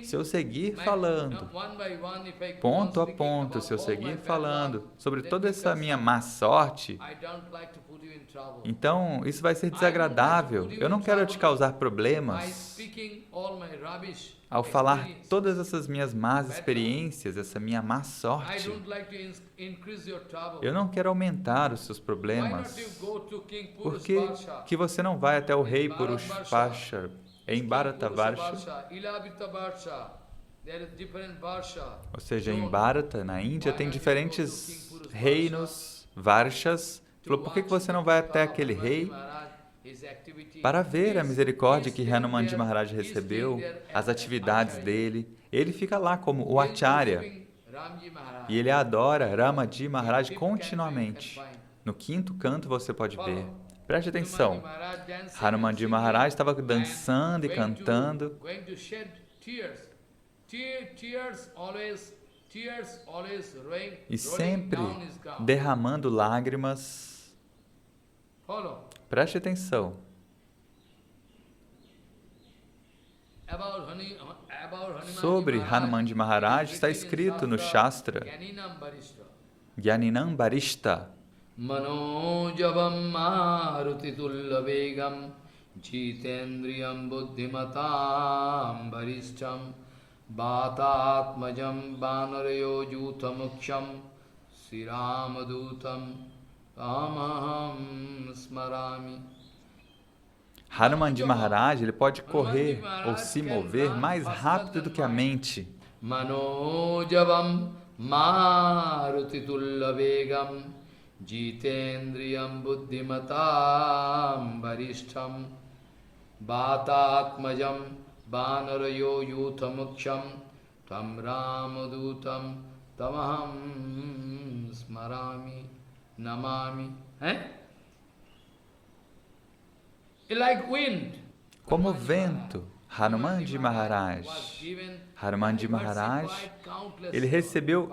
se eu seguir falando, ponto a ponto, se eu seguir falando sobre toda essa minha má sorte, então isso vai ser desagradável. Eu não quero te causar problemas ao falar todas essas minhas más experiências, essa minha má sorte. Eu não quero aumentar os seus problemas. Por que você não vai até o rei Purushpasha, em Bharatavarsha? Ou seja, em Bharata, na Índia, tem diferentes reinos, varshas. Falou, por que você não vai até aquele rei para ver a misericórdia que Hanumanji Maharaj recebeu, as atividades dele? Ele fica lá como o Acharya e ele adora Ramaji Maharaj continuamente. No quinto canto você pode ver. Preste atenção. Hanumanji Maharaj estava dançando e cantando e sempre derramando lágrimas. Preste atenção. Sobre Hanumanji Maharaj está escrito no Shastra, Gyaninam Barishta, Manojavam Marutitullabegam Jitendriyam Buddhimatam Barishtam Bhatatmajam Banarayo Jutamuksham Siramadutam Tamaham Smarami. Hanumanji Maharaj, ele pode correr ou se mover mais rápido do que a mente. Manojavam Marutitullabegam Jitendriyam Buddhimatam Barishtam Bhatatmajam Banarayo Yutamuksham Tam Ramadutam Tamaham Smarami Namami. Like wind. Como vento, Hanumanji Maharaj. Hanumanji Maharaj, ele recebeu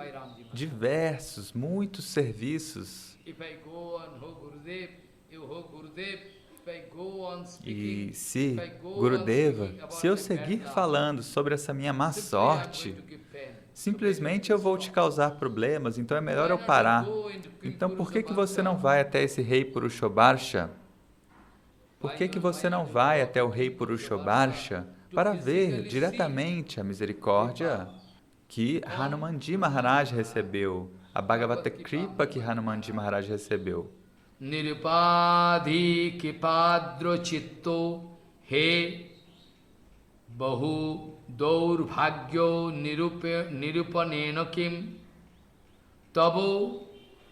muitos serviços. E se, Gurudeva, se eu seguir falando sobre essa minha má sorte, simplesmente eu vou te causar problemas, então é melhor eu parar. Então por que você não vai até esse rei Purushobarsha? Por que você não vai até o rei Purushobarsha para ver diretamente a misericórdia que Hanumanji Maharaj recebeu, a Bhagavata Kripa que Hanumanji Maharaj recebeu? Nirupadhi kipadro chitto he bahu daurbhagyo nirupaneno kim tabo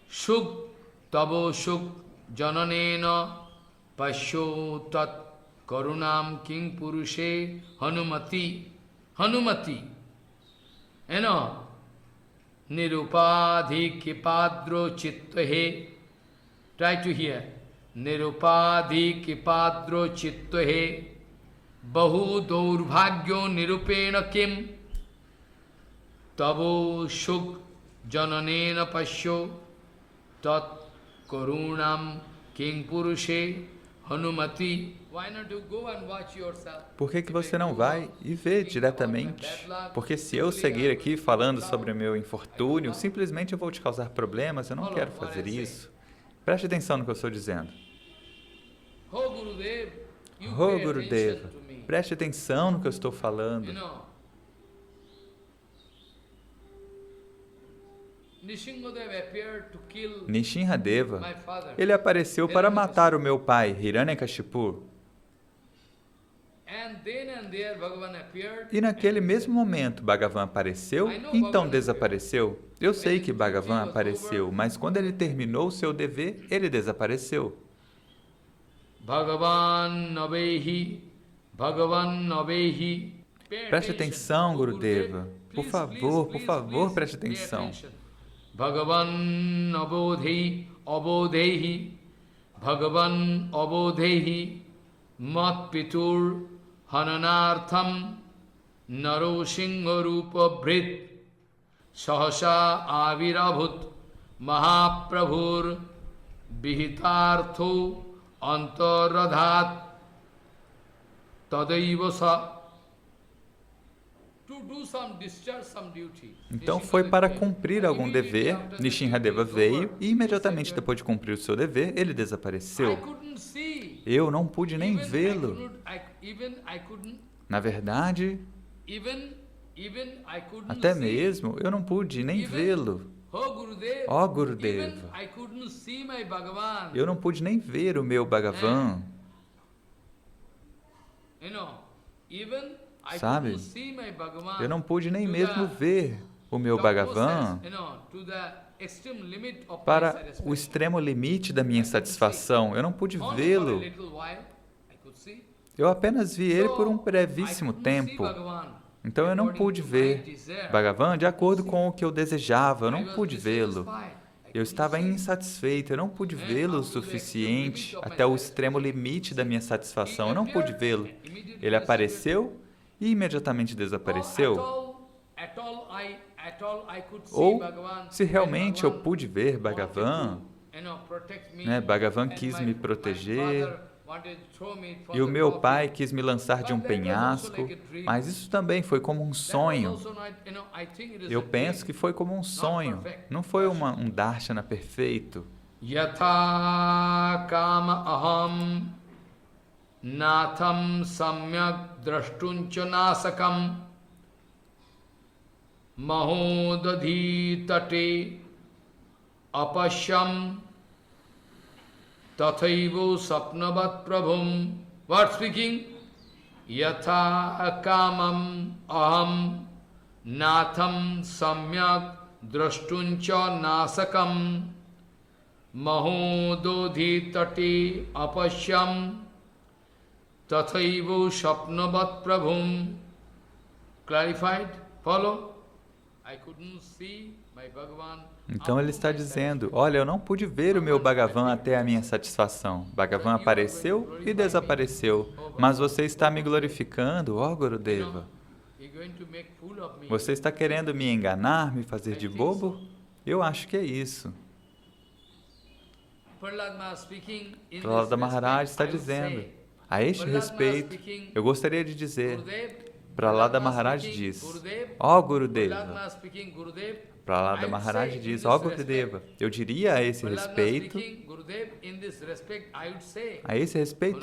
shuk jananena pasyo tat karunam king purushe hanumati. Nirupadhi kipadro chittahe. Try to hear. Nirupadhi kipadro chittahe. Bahu daurbhagyo nirupena kim. Tabo shuk jananena pasyo tat karunam king purushe hanumati. Why not you go and watch yourself? Por que você não vai e vê diretamente? Porque se eu seguir aqui falando sobre o meu infortúnio, simplesmente eu vou te causar problemas, eu não quero fazer isso. Preste atenção no que eu estou dizendo. Oh Gurudev, Oh Gurudeva, preste atenção no que eu estou falando. Nishinradeva, ele apareceu para matar o meu pai, Hiranyakashipu. E naquele mesmo momento, Bhagavan apareceu, então desapareceu. Eu sei que Bhagavan apareceu, mas quando ele terminou o seu dever, ele desapareceu. Bhagavan Navehi. Preste atenção, Gurudeva. Por favor, preste atenção. Bhagavan Abodhehi. Bhagavan Abodhehi. Mat Pitur Hananartham Naro Singha Rupa Bhrit Sahasa Avirabhut Mahaprabhur Vihitartho Antaradhat Tadaiva Sa. Então foi para cumprir algum dever, Nishinradeva veio e imediatamente depois de cumprir o seu dever, ele desapareceu. Eu não pude nem vê-lo. Na verdade, até mesmo eu não pude nem vê-lo. Ó Gurudeva, eu não pude nem ver o meu Bhagavan. Sabe? Eu não pude nem mesmo ver o meu Bhagavan para o extremo limite da minha satisfação. Eu não pude vê-lo. Eu apenas vi ele por um brevíssimo tempo. Então eu não pude ver Bhagavan de acordo com o que eu desejava. Eu não pude vê-lo. Eu estava insatisfeito. Eu não pude vê-lo o suficiente até o extremo limite da minha satisfação. Eu não pude vê-lo. Ele apareceu e imediatamente desapareceu. Ou, se realmente eu pude ver Bhagavan, Bhagavan quis me proteger, e o meu pai quis me lançar de um penhasco, mas isso também foi como um sonho. Eu penso que foi como um sonho, não foi um darshana perfeito. Yatha kama aham natham samyak drashtuncha nasakam mahodadhi tate apashyam tathaivo sapnavat prabhum. What speaking? Yatha kamam aham natham samyak drashtuncha nasakam mahodadhi tate apashyam tathaivo sapnavat prabhum. Clarified? Follow? I couldn't see my Bhagavan. Então ele está dizendo, olha, eu não pude ver o meu Bhagavan até a minha satisfação. Bhagavan apareceu e desapareceu. Mas você está me glorificando, ó Gurudeva. Você está querendo me enganar, me fazer de bobo? Eu acho que é isso. Prahlada Maharaj está dizendo, a este respeito, eu gostaria de dizer, Prahlada Maharaj diz, ó Gurudeva, Prahlada Maharaj diz, ó Gurudeva, eu diria a esse respeito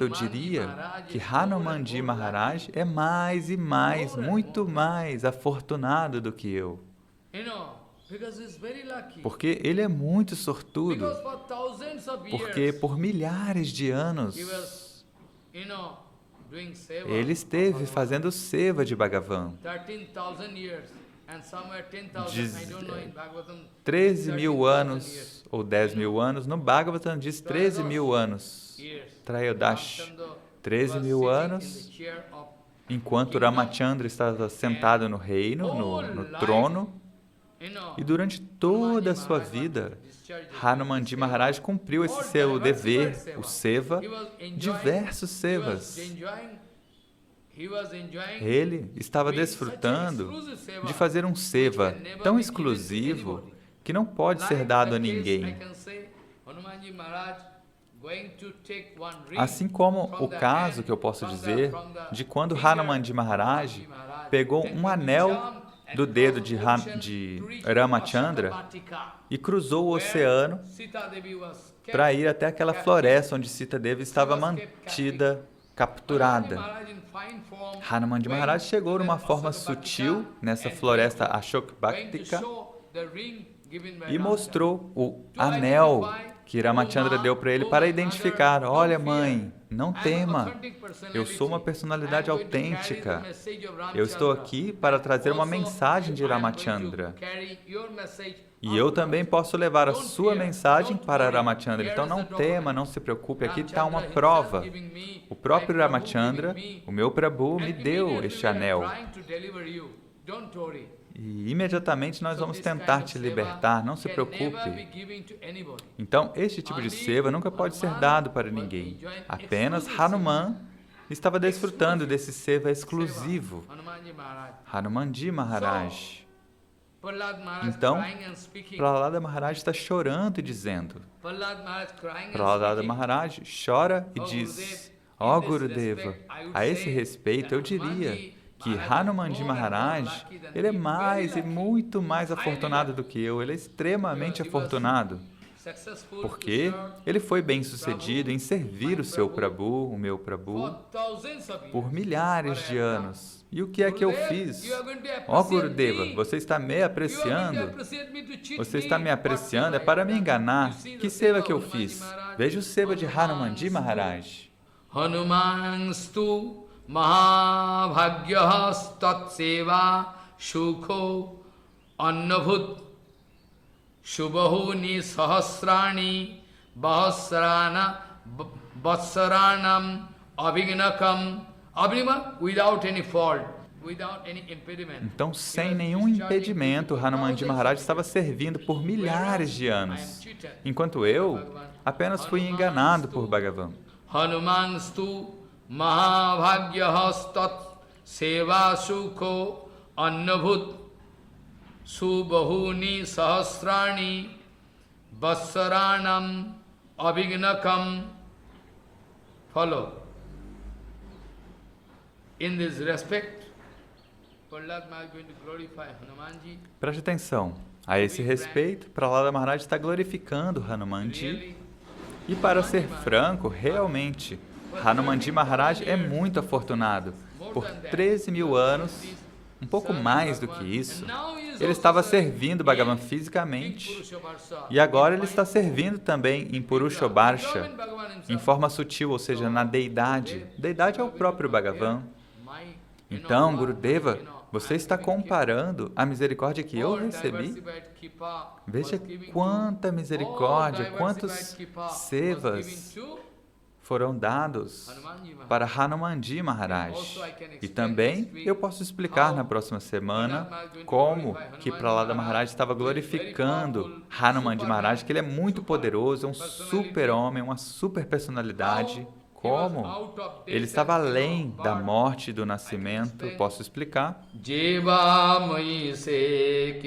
eu diria que Hanumanji Maharaj é mais e mais, muito mais afortunado do que eu. Porque ele é muito sortudo. Porque por milhares de anos ele esteve fazendo seva de Bhagavan. diz 13 mil anos, ou 10 mil anos, no Bhagavatam diz 13 mil anos. Trayodash, 13 mil anos, enquanto Ramachandra estava sentado no reino, no trono, e durante toda a sua vida, Hanumanji Maharaj cumpriu esse seu dever, o seva, diversos sevas. Ele estava desfrutando de fazer um seva tão exclusivo que não pode ser dado a ninguém. Assim como o caso que eu posso dizer de quando Hanumanji Maharaj pegou um anel do dedo de Ramachandra e cruzou o oceano para ir até aquela floresta onde Sita Devi estava mantida, capturada. Hanumanji Maharaj chegou numa forma sutil nessa floresta Ashokbaktika e mostrou o anel que Ramachandra deu para ele para identificar: olha, mãe, não tema, eu sou uma personalidade autêntica, eu estou aqui para trazer uma mensagem de Ramachandra e eu também posso levar a sua mensagem para Ramachandra, então não tema, não se preocupe, aqui está uma prova. O próprio Ramachandra, o meu Prabhu, me deu este anel. E imediatamente nós vamos tentar te libertar, não se preocupe. Então, este tipo de seva nunca pode ser dado para ninguém. Apenas Hanuman estava desfrutando desse seva exclusivo. Hanumanji Maharaj. Então, Prahlada Maharaj está chorando e dizendo, Prahlada Maharaj chora e diz, ó Gurudeva, a esse respeito eu diria que Hanumanji Maharaj, ele é mais e muito mais afortunado do que eu, ele é extremamente afortunado, porque ele foi bem-sucedido em servir o seu Prabhu, o meu Prabhu, por milhares de anos. E o que é que eu fiz? Ó Gurudeva, você está me apreciando? Você está me apreciando? É para me enganar. Que seva que eu fiz? Veja o seva de Hanumanji Maharaj. Hanumanstu Mahabhagyah Tatseva Shukho Annabhut Shubahuni Sahasrani Bahasrana Vatsaranam Abhignakam Abhinama without any fault, without any impediment. Então, sem nenhum impedimento, Hanumanji Maharaj estava servindo por milhares de anos, enquanto eu apenas fui enganado por Bhagavan. Hanumanstu Mahabhagyahastat Seva Sukho Annabhut Subahuni Sahasrani Vatsaranam Abhignakam. Follow. In this respect, Prahlad Maharaj is going to glorify Hanumanji. Preste atenção. A esse respeito, Prahlada Maharaj está glorificando Hanumanji. E para ser franco, realmente, Hanumanji Maharaj é muito afortunado. Por 13 mil anos, um pouco mais do que isso, ele estava servindo Bhagavan fisicamente. E agora ele está servindo também em Purushobarsha, em forma sutil, ou seja, na deidade. Deidade é o próprio Bhagavan. Então, Gurudeva, você está comparando a misericórdia que eu recebi? Veja quanta misericórdia, quantos sevas foram dados para Hanumanji Maharaj. E também eu posso explicar na próxima semana como que Prahlada Maharaj estava glorificando Hanumanji Maharaj, que ele é muito poderoso, é um super-homem, uma super personalidade. Como ele estava além da morte e do nascimento, posso explicar? Jeva Moise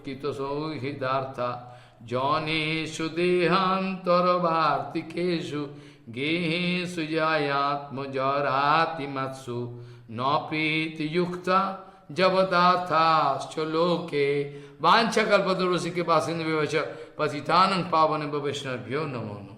Kitoso Hidartha Joneshu Dehantar Vartikeshu Gehe Sujayat Mujarati Matsu Nopriti Yukta Javadatha Choloke Vancha Kalpadurusike Pasinda Vivacha Pasitanang Pavana Bhaveshnabhyo Namo.